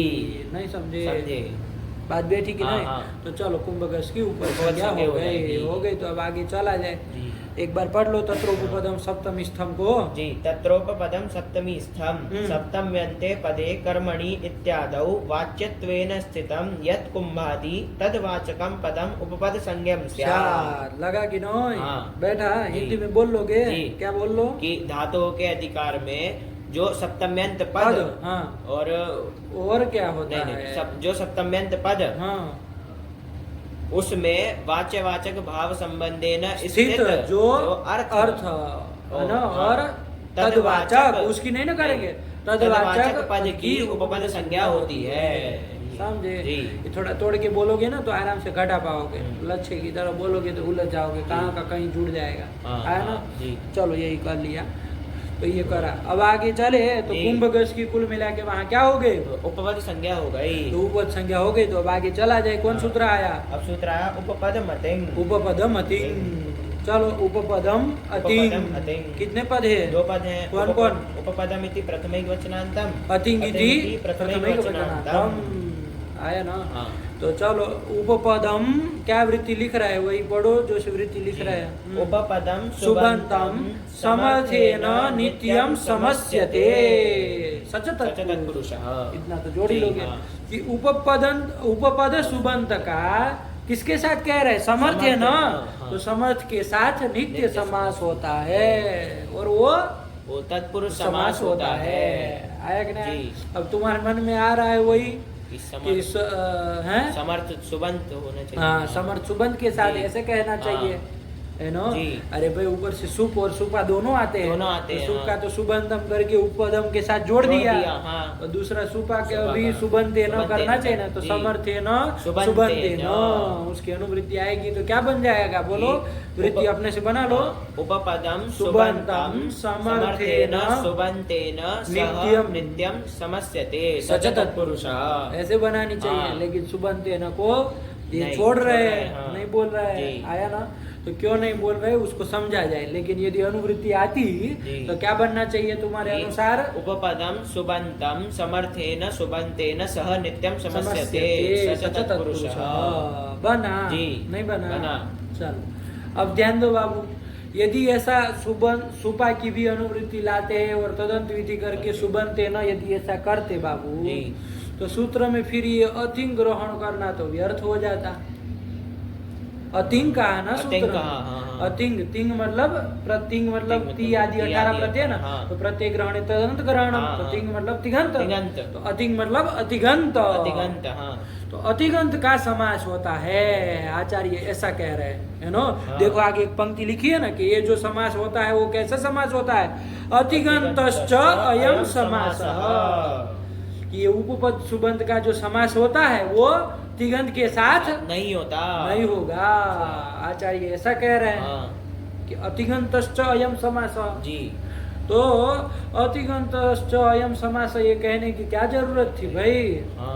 नहीं समझे बात बैठी कि नहीं। तो चलो कुंभगस की ऊपर संज्ञा हो गई, तो अब आगे चला जाए। एक बार पढ़ लो तत्रोपपदम सप्तमी स्तंभ को जी। तत्रोपपदम सप्तमी स्तंभ सप्तम्यन्ते पदे कर्मणि इत्यादौ वाच्यत्वेन स्थितम यत् कुंभादि तद्वाचकम पदम उपपद संज्ञम स्यात्। लगा कि नहीं, बैठा हिंदी में बोल लोगे, क्या बोल लो कि धातुओं के अधिकार में जो सप्तम्यंत पद और क्या होता है, जो सप्तम्यंत पद उसमें वाच्यवाचक भाव संबंधेन स्थित जो अर्थ और तद्वाचक, उसकी नहीं ना करेंगे, तद्वाचक पद की उपपद संज्ञा होती है। समझे, थोड़ा तोड़ के बोलोगे ना तो आराम से घटा पाओगे, लक्ष्य की तरह बोलोगे तो उलझ जाओगे, कहाँ का कहीं जुड़ जाएगा, है ना। चलो यही कर लिया, तो ये करा। अब आगे चले तो कुंभगस की कुल मिला के वहाँ क्या हो गए, उपपद संज्ञा हो गई, तो उपपद संज्ञा हो गई। तो अब आगे चला जाए, कौन सूत्र आया, अब सूत्र आया उपपदम अतिंग। चलो उपपदम अतिंग, कितने पद है, 2 पद हैं। कौन कौन, उपपदम इति प्रथमैकवचनान्तम, अतिंग इति प्रथमैकवचनान्तम, आया ना। तो चलो उपपदम क्या वृत्ति लिख रहा है वही पढ़ो जो वृत्ति लिख रहा है। उपपदम सुबंतम समर्थेन नित्यम समस्यते सच तत्पुरुषः। इतना तो जोड़ी लोगे कि उपपद सुबंत का किसके साथ कह रहे हैं, समर्थ है ना, तो समर्थ के साथ नित्य समास होता है, और वो तत्पुरुष समास होता है। आया कि नहीं। अब तुम्हारे मन में आ रहा है वही समर्थ सुबंत होना चाहिए। हाँ, समर्थ सुबंत के साथ ऐसे कहना चाहिए, है ना। अरे भाई ऊपर से सुप और सुपा दोनों आते हैं, तो सुप का तो सुबंतम करके उपपदम के साथ जोड़ दिया, और दूसरा सुपा के अभी सुबंते न करना चाहिए ना, तो समर्थे न सुबंते न, उसकी अनुवृत्ति आएगी तो क्या बन जाएगा, बोलो वृत्ति अपने से बना लो। उपपदम सुबंतम समर्थेन सुबंतेन नित्यम समस्यते सच तत्पुरुषः, ऐसे बनानी चाहिए। लेकिन सुबंतेन को ये छोड़ रहे हैं, नहीं बोल रहा है, आया ना। तो क्यों नहीं बोल रहे उसको समझा जाए। लेकिन यदि अनुवृत्ति आती तो क्या बनना चाहिए तुम्हारे अनुसार, उपपदम सुबंतम समर्थेन सुबंतेन सह नित्यम समस्यते सच तत्पुरुषः। बना नहीं बना, चलो अब ध्यान दो बाबू। यदि ऐसा सुपा की भी अनुवृत्ति लाते हैं और तदंत विधि करके सुबंते न यदि ऐसा करते बाबू, तो सूत्र में फिर ये अतिंग ग्रहण करना तो व्यर्थ हो जाता। अतिंग कहा ना सूत्र में। अतिंग, तिंग मतलब प्रतिंग मतलब ती आदि 18 प्रत्यय ना, तो प्रत्यय ग्रहण तदंत ग्रहणम, तो तिंग मतलब तिगंत, तो अतिंग मतलब अतिगंत। तो अतिगंत का समास होता है, आचार्य ऐसा कह रहे हैं, है नो। देखो आगे एक पंक्ति लिखी है ना कि ये जो समास होता है वो कैसा समास होता है, अतिगंतश्च अयम समासः। ये उपपद सुबंत का जो समास होता है वो तिगंत के साथ नहीं होता, नहीं होगा। आचार्य ऐसा कह रहे हैं कि अतिगंतश्च अयम समास जी। तो अतिगंतश्च अयम समास ये कहने की क्या जरूरत थी भाई?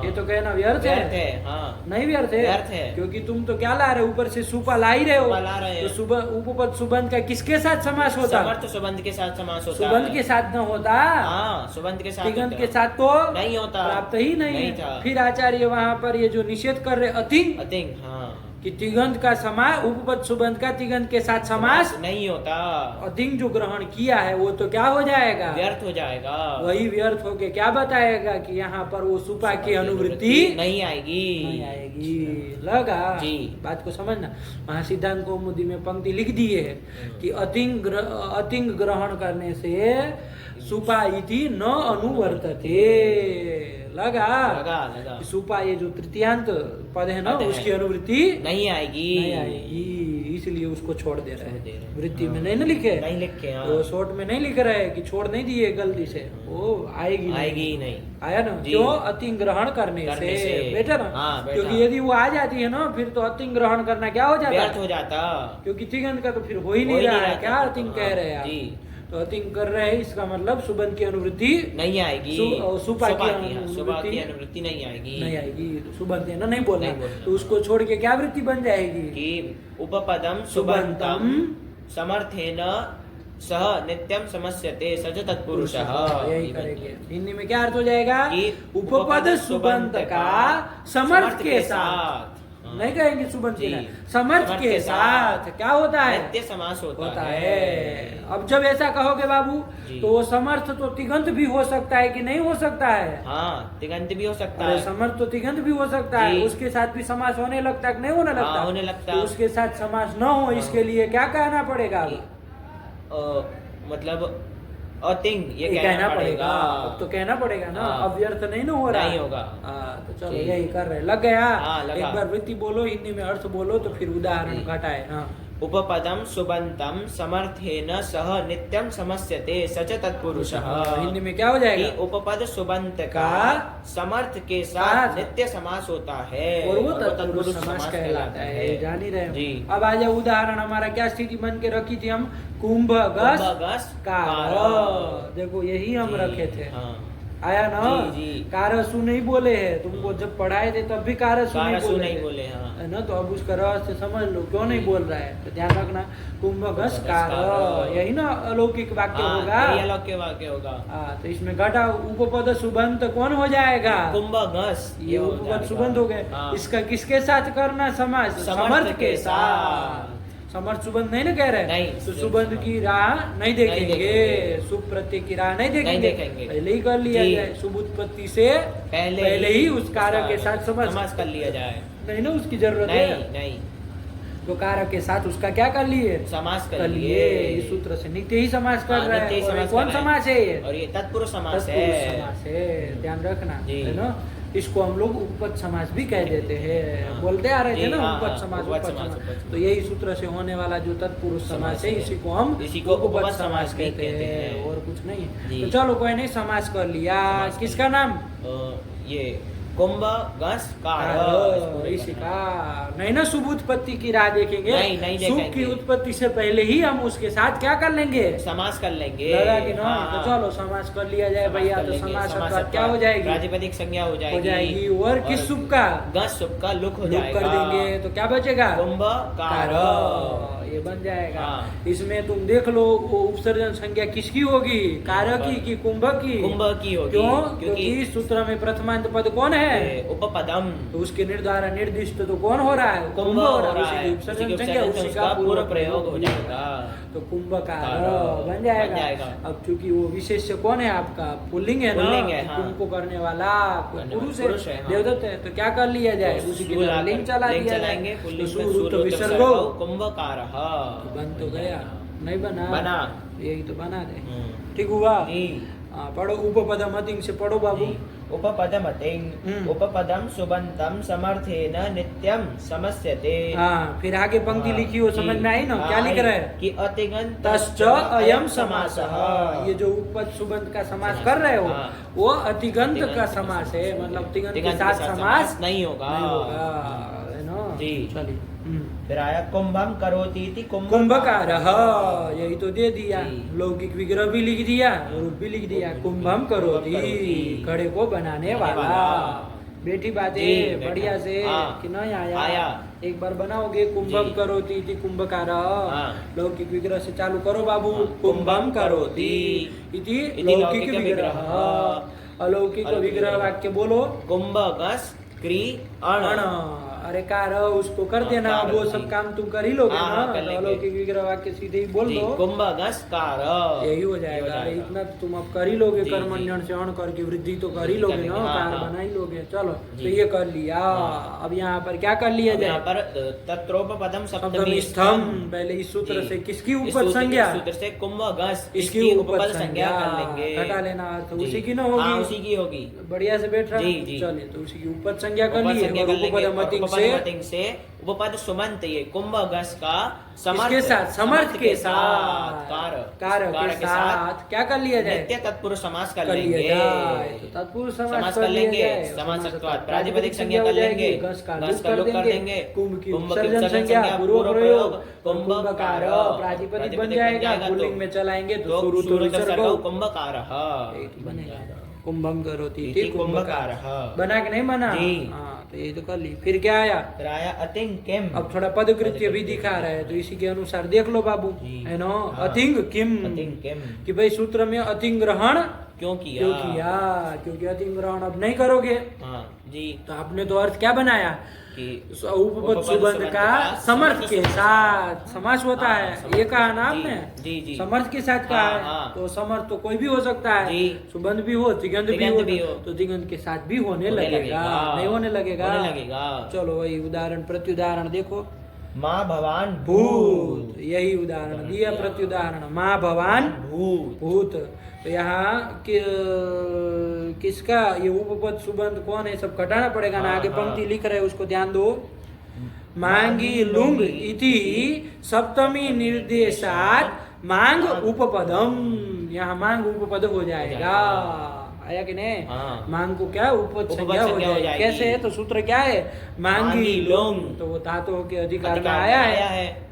ये तो कहना व्यर्थ है। नहीं व्यर्थ है, क्योंकि तुम तो क्या ला रहे हो, ऊपर से सुपा ला ही रहे हो। तो उपपद सुबंध का किसके साथ समास होता? समर्थ सुबंध के साथ समास होता। सुबंध के साथ न होता, सुबंध के साथ, तिगंत के साथ तो नहीं होता, प्राप्त ही नहीं था। फिर आचार्य वहां पर ये जो निषेध कर रहे अतिंग, कि तिगंत का समास, उपपद सुबंध का तिगंत के साथ समास नहीं होता। अतिंग जो ग्रहण किया है वो तो क्या हो जाएगा, व्यर्थ हो जाएगा। वही व्यर्थ होके क्या बताएगा कि यहाँ पर वो सुपा की अनुवृत्ति नहीं आएगी। लगा जी। बात को समझना। वहाँ सिद्धांत कौमुदी में पंक्ति लिख दिए है कि अतिंग ग्रहण करने से सुपा इति न अनुवर्तते। लगा सुपा ये जो तृतीयांत पद है ना उसकी अनुवृत्ति नहीं आएगी, इसलिए उसको छोड़ दे रहे हैं। वृत्ति में नहीं लिखे, तो शॉर्ट में नहीं लिख रहे कि छोड़ नहीं दिए गलती से, वो आएगी नहीं। आया ना, क्यों? अतिंग ग्रहण करने से बेटा ना, क्योंकि यदि वो आ जाती है ना फिर तो अतिंग ग्रहण करना क्या हो जाता, क्योंकि तिगंत का तो फिर हो ही नहीं रहा है। क्या अतिंग कह रहे हैं आप? तो अतिंग कर रहे हैं, इसका मतलब सुबंध की अनुवृत्ति नहीं आएगी, सुपा की अनुवृत्ति नहीं आएगी। सुबंध है ना, नहीं बोलना, तो उसको छोड़ के क्या वृत्ति बन जाएगी कि उपपदम सुबंतम समर्थेन सह नित्यम समस्यते सच तत्पुरुषः। यही करेंगे। हिंदी में क्या अर्थ हो जाएगा कि उपपद सुबंत का समर्थ के साथ, नहीं कहेंगे सुबंत के साथ, समर्थ के साथ क्या होता है, नित्य समास होता है। अब जब ऐसा कहोगे बाबू तो वो समर्थ तो तिगंत भी हो सकता है कि नहीं हो सकता है? तिगंत भी हो सकता है। समर्थ तो तिगंत भी हो सकता है, उसके साथ भी समास होने लगता है, नहीं होने लगता? होने लगता। तो उसके साथ समास न हो इसके लिए क्या कहना पड़ेगा? मतलब अतिंग ये कहना पड़ेगा। अब तो कहना पड़ेगा ना, अब व्यर्थ नहीं ना हो रहा, नहीं होगा। तो चलो यही कर रहे, लग गया। एक बार वृत्ति बोलो, हिंदी में अर्थ बोलो, तो फिर उदाहरण घटाए। उपपदम सुबंतम समर्थेन सह नित्यम समस्यते सच तत्पुरुषः। हिंदी में क्या हो जाएगा? उपपद सुबंत का समर्थ के साथ नित्य समास होता है और वो तत्पुरुष समास कहलाता है। जान ही रहे। अब आ जाए उदाहरण, हमारा क्या स्थिति बन के रखी थी हम? कुंभ गस कार। देखो यही हम रखे थे, आया ना? कारसु नहीं बोले हैं, तुमको जब पढ़ाए थे तब भी कारसु नहीं बोले है ना, तो अब उसका रहस्य समझ लो क्यों नहीं बोल रहा है, तो ध्यान रखना। कुंभगस कार, यही ना अलौकिक वाक्य होगा, अलौकिक वाक्य होगा। तो इसमें घटा उपपद सुबंत कौन हो जाएगा? कुंभगस, ये उपपद सुबंत हो गए। इसका किसके साथ करना समास? समर्थ के साथ। समर्थ सुबंध नहीं ना कह रहे, नहीं, तो सुबंध की राह नहीं देखेंगे, शुभ प्रत्यय की राह नहीं देखेंगे, पहले ही कर लिया जाए। शुभ उत्पत्ति से पहले ही उस कारक के साथ समास कर लिया जाए, नहीं ना उसकी जरूरत है। नहीं तो कारक के साथ उसका क्या कर लिए? समास कर लिए। इस सूत्र से नित्य ही समास कर रहे हैं। कौन समास है ये? और ये तत्पुरुष समास है, ध्यान रखना है ना। इसको हम लोग उपपद समास भी कह देते हैं, बोलते आ रहे थे ना उपपद समास। तो यही सूत्र से होने वाला जो तत्पुरुष समास है इसी को हम उपपद समास कहते हैं, और कुछ नहीं। तो चलो कोई नहीं, समास कर लिया। किसका नाम? ये कुंभ गस कार, इसी का नहीं ना शुभ उत्पत्ति की राह देखेंगे, नहीं शुभ की उत्पत्ति से पहले ही हम उसके साथ क्या कर लेंगे? समास कर लेंगे। लगा कि ना? तो चलो समास कर लिया जाए भैया। तो समास क्या हो जाएगी? प्रातिपदिक संज्ञा हो जाएगी। और किस शुभ का? गस शुभ का लुक हो जाएगा, कर देंगे तो क्या बचेगा? कुंभ कार, ये बन जाएगा। इसमें तुम देख लो उपसर्जन संज्ञा किसकी होगी? कारक की कुंभ की? कुंभ की होगी। क्यों? क्योंकि सूत्र में प्रथमांत पद कौन है? है? उपपदम। तो उसके निर्धारण निर्दिष्ट तो कौन हो रहा है? कुंभ हो रहा है, उसी की उपसर्जन संज्ञा, उसी का पूर्व प्रयोग हो जाएगा, तो कुंभकार बन जाएगा। अब क्योंकि वो विशेष्य कौन है आपका? पुल्लिंग है ना, कुंभ को करने वाला पुरुष है, देवदत्त है, तो क्या कर लिया जाए? उसी की लिंग चला दिया जाएंगे, तो विसर्ग कुंभकार बन तो गया, नहीं बना? बना, यही तो बना दे, ठीक हुआ। पढ़ो उपपदम अतिंग से पढ़ो बाबू। उपपदम अतिंग उपपदम सुबंतम समर्थेन नित्यम समस्यते। हाँ, फिर आगे पंक्ति लिखी हो, समझ में आई ना? क्या लिख रहा है? कि अतिगंतश्च अयम समासः। ये जो उपपद सुबंत का समास कर रहे हो वो अतिगंत का समास है, मतलब तिगंत के साथ समास नहीं होगा, है ना जी। चलिए फिर आया कुंभम करोति इति कुंभकारः, यही तो दे दिया, लौकिक विग्रह भी लिख दिया, रूप भी लिख दिया। कुंभम करोति, घड़े को बनाने वाला। बेटी बातें बढ़िया से कि नहीं आया? एक बार बनाओगे कुंभम करोति इति कुंभकारः, लौकिक विग्रह से चालू करो बाबू। कुंभम करोति इति लौकिक विग्रह, अलौकिक विग्रह वाक्य बोलो। कुंभकस क्री अण। अरे कार उसको कर देना, वो सब काम तुम कर ही लोगे ना, अलौकिक विग्रह वाक्य सीधे ही बोल दो, कुंभकस कार, यही हो जाएगा। अरे इतना तुम अब कर ही लोगे, कर्मण्यण से अण करके वृद्धि तो कर ही लोगे ना, कार बना ही लोगे। चलो तो ये कर लिया। अब यहाँ पर क्या कर लिया जाए? पर तत्रोपपदम सप्तमी स्तंभ, पहले इस सूत्र से किसकी उपपद संज्ञा? सूत्र से कुंभकस, इसकी उपपद संज्ञा कर लेंगे, घटा लेना अर्थ उसी की ना होगी, उसी की होगी। बढ़िया से बैठ रहा। चलिए तो उसी की उपपद संज्ञा कर लिए। उपपद से उपपद सुमंत, ये कुंभकस का समर्थ के साथ, समर्थ के साथ, कार के साथ क्या कर लिया जाए? नित्य तत्पुरुष समास कर लेंगे, तो तत्पुरुष समास कर लेंगे, समासत्वात् प्रातिपदिक संज्ञा कर लेंगे, घस का लोप कर देंगे, कुंभ की उपसर्जन संज्ञा, पूर्व प्रयोग कुंभकार, प्रातिपदिक बन जाएगा, पुल्लिंग में चलाएंगे तो शुरू तो विसर्ग कुंभकारः बनेगा। कुंभम करोति इति कुंभकारः बना के नहीं बना? तो ये तो कर ली। फिर क्या आया? अतिंग किम। अब थोड़ा पदकृत्य भी दिखा रहा है, तो इसी के अनुसार देख लो बाबू, है ना? अतिंग किम, कि भाई सूत्र में अतिंग ग्रहण क्यों किया? क्योंकि अतिंग ग्रहण अब नहीं करोगे जी, तो आपने तो अर्थ क्या बनाया कि उपपद सुबंध का समर्थ के साथ समास होता है, ये कहा ना आपने, समर्थ के साथ कहा है, तो समर्थ तो कोई भी हो सकता है, सुबंध भी हो, तिगंत भी हो, तो तिगंत के साथ भी होने लगेगा, नहीं होने लगेगा? चलो वही उदाहरण प्रत्युदाहरण देखो। माँ भवान भूत, यही उदाहरण दिया प्रत्युदाहरण, माँ भवान भूत। तो यहाँ किसका ये उपपद सुबंध कौन है, सब घटाना पड़ेगा ना, आगे पंक्ति लिख रहे उसको ध्यान दो। मांगी लुंग इति सप्तमी निर्देशात मांग उपपदम, यहाँ मांग उपपद हो जाएगा, आया कि नहीं? मांग को क्या उपपद संज्ञा हो जाएगी। कैसे है? तो सूत्र क्या है? मांगी लुंग, तो वो धातु के अधिकार में आया है।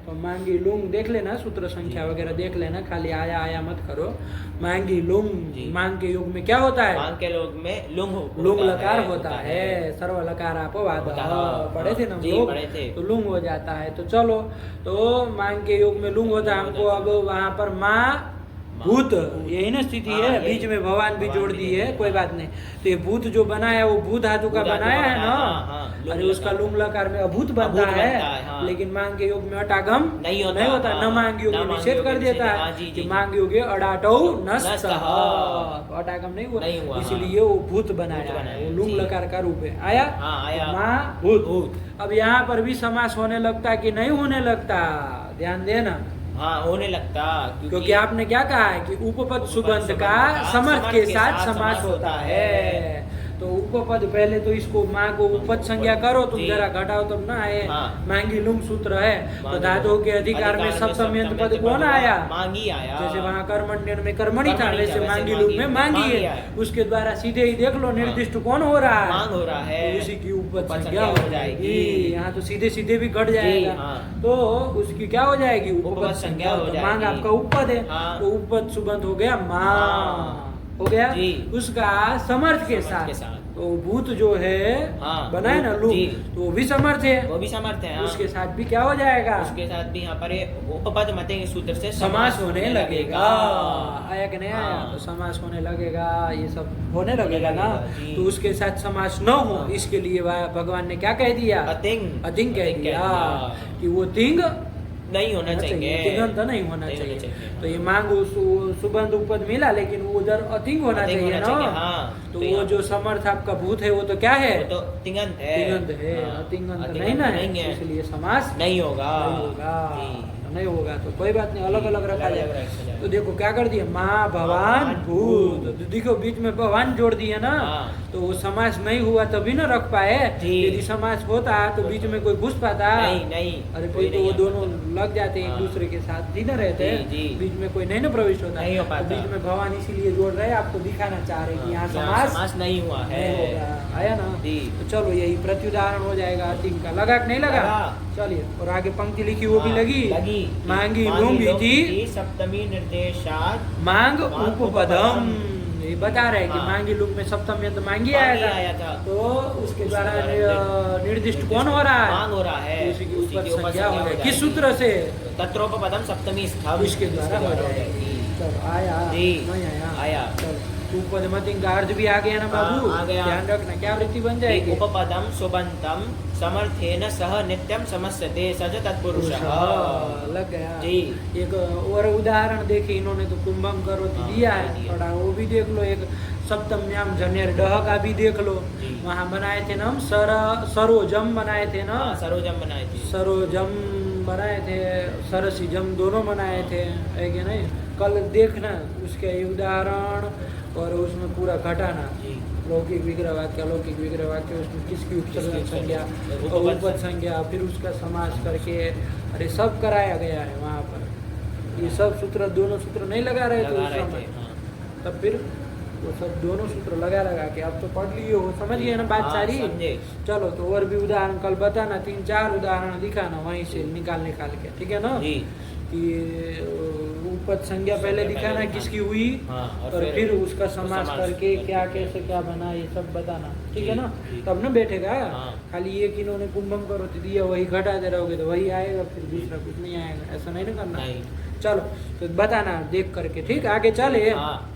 तो मांगी लुंग देख लेना, सूत्र संख्या वगैरह देख लेना, खाली आया मत करो। मांगी लुंग, मांग के योग में क्या होता है? मांग के योग में लुंग लकार होता है, सर्व लकार अपवाद पढ़े थे ना लोग, तो लुंग हो जाता है। तो चलो, तो मांग के योग में लुंग होता है हमको। अब वहां पर माँ भूत, यही ना स्थिति है, बीच में भगवान भी जोड़ दी है, कोई बात नहीं। तो ये भूत जो बनाया वो भूत धातु का बनाया है ना, अरे उसका लुंग लकार में अभूत बनता है, लेकिन मांग के योग में अटागम नहीं होता, न मांग योग में निषेध कर देता है कि मांग योग अडाटौ नष्ट, अटागम नहीं हुआ, इसलिए वो भूत बनाया है, वो लुंग लकार का रूप है। आया माँ भूत। अब यहाँ पर भी समास होने लगता कि नहीं होने लगता, ध्यान देना। होने लगता, क्योंकि आपने क्या कहा है कि उपपद सुबंध का समर्थ के साथ समास होता है। तो उपपद पहले तो इसको माँ को उपपद संज्ञा करो, तुम जरा घटाओ तब ना आए। मांगी लुंग सूत्र है, तो धातु के अधिकार में सप्तम्यंत पद कौन आया? मांगी आया। जैसे वहाँ कर्मण्यन में कर्मणि था, वैसे मांगी लुंग में मांगी है। उसके द्वारा सीधे ही देख लो निर्दिष्ट कौन हो रहा है? मांग हो रहा है, तो उसी की उपपद संज्ञा हो जाएगी। यहाँ तो सीधे सीधे भी घट जाएगा, तो उसकी क्या हो जाएगी? उपपद संज्ञा हो जाएगी। मांग आपका उपपद है, तो उपपद सुबंध हो गया माँ, हो गया, उसका समर्थ के साथ तो भूत जो है हाँ, बनाए ना लुक, जी। तो वो भी समर्थ है, वो भी समर्थ है। हाँ। उसके साथ भी क्या हो जाएगा, उसके साथ भी यहाँ पर ये उपपद मते के सूत्र से समास होने लगेगा। आया कि नहीं आया? हाँ। तो समास होने लगेगा, ये सब होने लगेगा ना। जी। तो उसके साथ समास न हो, हाँ। इसके लिए भगवान ने क्या कह दिया? अतिंग अतिंग कह दिया कि वो तिंग नहीं होना चाहिए, तिंगंत नहीं होना नहीं चाहिए। होना चाहिए। तो ये मांग सुबंध उपद मिला, लेकिन वो उधर अतिंग होना अतिंग चाहिए होना ना। चाहिए, हाँ। तो तो वो यहाँ- जो समर्थ आपका भूत है वो तो क्या है? वो तो तिंगंत है, तिंगंत है, हाँ। अतिंगंत अतिंगंत नहीं ना नहीं है, है, इसलिए समास नहीं होगा, नहीं होगा। जी। नहीं होगा तो कोई बात नहीं, अलग अलग रखा अलग-अलग जाए। रखा जाए। तो देखो क्या कर दिया, माँ भगवान भगवान, भूत, भूत। तो देखो बीच में भगवान जोड़ दिया ना। हाँ। तो वो समास नहीं हुआ तभी ना रख पाए। जी। यदि समास होता तो बीच में कोई घुस पाता? नहीं अरे कोई फिर तो नहीं वो आ दोनों पाता। लग जाते एक हाँ। दूसरे के साथ, ही ना रहते। जी, जी। बीच में कोई नहीं ना प्रवेश होता। नहीं हो तो पाता। बीच में भगवान इसीलिए जोड़ रहे हैं, आपको दिखाना चाह रहे हैं कि यहाँ समास नहीं हुआ है, नहीं होगा। आया ना? जी। तो चलो यही प्रत्युदाहरण हो जाएगा अतिंग का। लगा कि नहीं लगा? लगा। चलिए, और आगे पंक्ति लिखी वो भी हाँ, लगी। मांगी लूंगी थी सप्तमी निर्देशात मांग मांग उपपदम। ये बता रहे हैं कि हाँ। मांगी लुक में सप्तम यंत्र मांगी मांगी आया आया था। था। तो उसके द्वारा द्वारा निर्दिष्ट कौन हो रहा है? मांग हो रहा है, उसी की उसी ऊपर की ऊपर संज्ञा हो संज्ञा हो जाएगी। किस जाएगी। सूत्र से? तत्रोपपदम सप्तमी स्तंभ इसके द्वारा हो जाएगी। चलो आया जी। नहीं आया? आया। चलो उपपदमतिंग का अर्थ भी आ गया ना बाबू? हाँ, आ गया। ध्यान रखना, क्या वृत्ति बन जाएगी? उपपदम सुबंतम समर्थेन सह नित्यम समस्यते सज तत्पुरुषः। लग गया जी। एक और उदाहरण देखे इन्होंने तो कुंभम करोति हाँ, दिया है, दिया। थोड़ा वो भी देख लो। एक सप्तम्याम जनेर डह का भी देख लो। जी। वहाँ बनाए थे ना हम सरोजम बनाए थे ना। हाँ, सरोजम बनाई थी। सरोजम बनाए थे, सरसिजम दोनों बनाए थे, है कि नहीं? कल देखना उसके उदाहरण और उसमें पूरा घटाना। जी। लौकिक विग्रह वाक्य, अलौकिक विग्रह वाक्य, उसमें किसकी उपसर्ग किसकी संज्ञा, उपसर्ग, और उपपद संज्ञा, फिर उसका समास करके, अरे सब कराया गया है वहाँ पर। ये सब सूत्र, दोनों सूत्र नहीं लगा रहे थे लगा उस रहे समय। थे, हाँ। तब फिर वो सब दोनों सूत्र लगा के अब तो पढ़ लिए हो, समझ गए ना बात हाँ, सारी? समझे। चलो तो और भी उदाहरण कल बताना, 3-4 उदाहरण दिखाना वहीं से निकाल के, ठीक है ना? जी। कि उपपद संज्ञा पहले दिखाना किसकी हुई, हाँ, और फिर उसका समास करके क्या कैसे क्या बना, ये सब बताना, ठीक है ना? जी। तब ना बैठेगा। हाँ। खाली एक इन्होंने कुंभम करोति दिया, वही घटाते रहोगे तो वही आएगा, फिर दूसरा कुछ नहीं आएगा। ऐसा नहीं ना करना। नहीं। चलो तो बताना देख करके, ठीक? आगे चले। हाँ।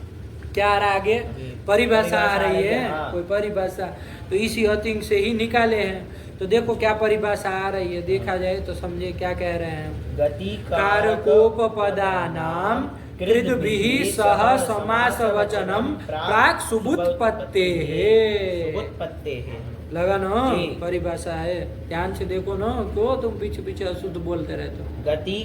क्या आ रहा आगे? जी। परिभाषा आ रही परिभाषा है। हाँ। कोई परिभाषा तो इसी अतिंग से ही निकाले हैं। तो देखो क्या परिभाषा आ रही है, देखा जाए तो समझे क्या कह रहे हैं। गति कारकोपपदानाम कृद्भिः सह समास वचनम प्राक् सुबुत्पत्तेः। सुबुत्पत्तेः। लगा ना? जी। परिभाषा है, ध्यान से देखो ना, क्यों तुम पीछे पीछे अशुद्ध बोलते रहते हो? गति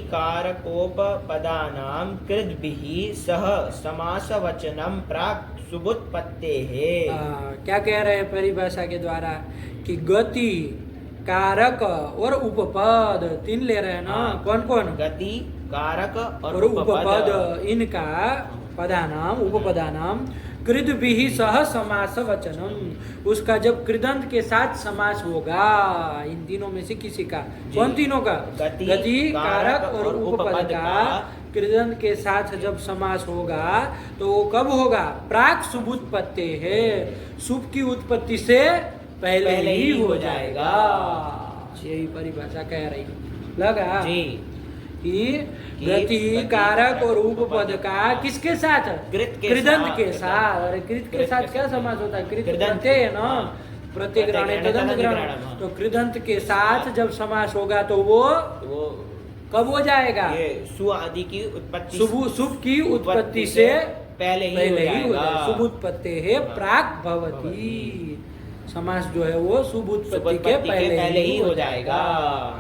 कारकोपपदानां कृद्भिः सह समासवचनं प्राक् सुबुत्पत्तेः। क्या कह रहे हैं परिभाषा के द्वारा? कि गति, कारक और उपपद 3 ले रहे हैं ना? हाँ। कौन कौन? गति, कारक और उपपद, इनका पदानाम, उपपदानाम कृद्भिः सह समास वचनम, उसका जब कृदंत के साथ समास होगा, इन तीनों में से किसी का, कौन तीनों का? गति, कारक और उपपद का कृदंत के साथ जब समास होगा तो वो कब होगा? प्राक सुबुत्पत्ति है, शुभ की उत्पत्ति से पहले ही हो जाएगा। यही परिभाषा कह रही है। लगा जी। कि गति, कारक और उपपद का किसके साथ? कृदंत के साथ। अरे कृत के साथ क्या समास होता है? कृत प्रत्यय है ना, प्रत्यग्रहणे तदंत ग्रहण। तो कृदंत के साथ जब समास होगा तो वो कब हो जाएगा? ये सु आदि की उत्पत्ति, शुभ की उत्पत्ति से पहले ही हो जाएगा। शुभ उत्पत्ति है प्राक भवती। समास जो है वो शुभ उत्पत्ति के पहले ही हो जाएगा।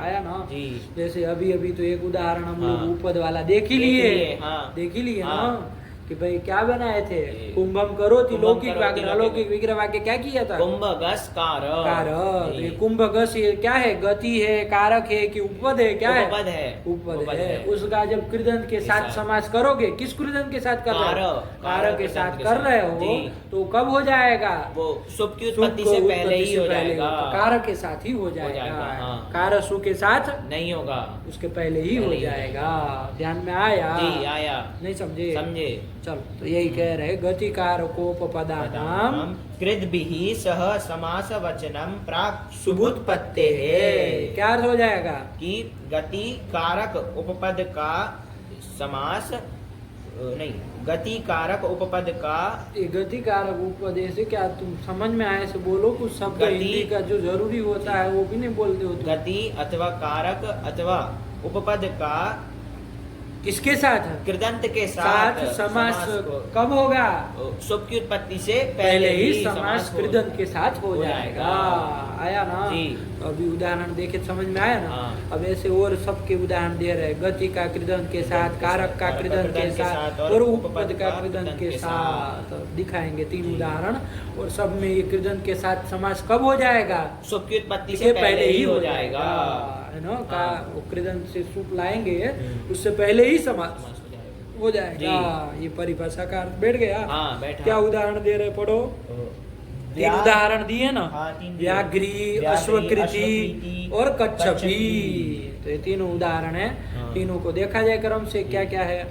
आया ना? जी। जैसे अभी तो एक उदाहरण हम हाँ। लोग उपपद वाला देख ही लिए। हाँ। देख ही लिए हाँ। ना कि भाई क्या बनाए थे? कुंभम करोति, लौकिक वाक्य, अलौकिक विग्रह वाक्य क्या किया था? कुंभगस कारक। कारक। ये कुंभगस ये क्या है? गति है, कारक है कि उपपद है? क्या है? उपपद है। उपपद है। उसका जब कृदंत के साथ समास करोगे, किस कृदंत के साथ कर रहे हो? कारक के साथ कर रहे हो, तो कब हो जाएगा? वो शुभ की उत्पत्ति से पहले ही हो जाएगा। कारक के साथ ही हो जाएगा। हाँ। कारक सु के साथ नहीं होगा, उसके पहले ही हो जाएगा। ध्यान में आया? जी आया। नहीं समझे? समझे। चलो तो यही कह रहे गतिकारकोपपदानां कृद्भिः सह समास वचनम प्राक सुबुत्पत्ते है। क्या अर्थ हो जाएगा कि गति कारक उपपद का समास नहीं, गति कारक उपपद का ये गति कारक उपपद ऐसे क्या तुम समझ में आए से बोलो, कुछ शब्द हिंदी का जो जरूरी होता है वो भी नहीं बोलते हो तुम। गति अथवा कारक अथवा उपपद का किसके साथ कृदंत के साथ समास कब होगा? शुभ की उत्पत्ति से पहले ही समास कृदंत के साथ हो जाएगा। आया ना जी। तो अभी उदाहरण देखे समझ में आया ना। हाँ। अब ऐसे और सबके उदाहरण दे रहे, गति का कृदंत के साथ, कारक का कृदंत के साथ और उपपद का कृदंत के साथ दिखाएंगे 3 उदाहरण। और सब में ये कृदंत के साथ समास कब हो जाएगा? शुभ की उत्पत्ति से पहले ही हो जाएगा, है ना। का कृदंत से सूप लाएंगे उससे पहले ही समास हो जाएगा। ये परिभाषा का अर्थ बैठ गया। हाँ, बैठा। क्या उदाहरण दे रहे पढ़ो। 3 उदाहरण दिए ना, हाँ, 3 व्याघ्री, अश्वकृति और कच्छपी। तो ये तीनों उदाहरण है। तीनों को देखा जाए क्रम से क्या क्या है।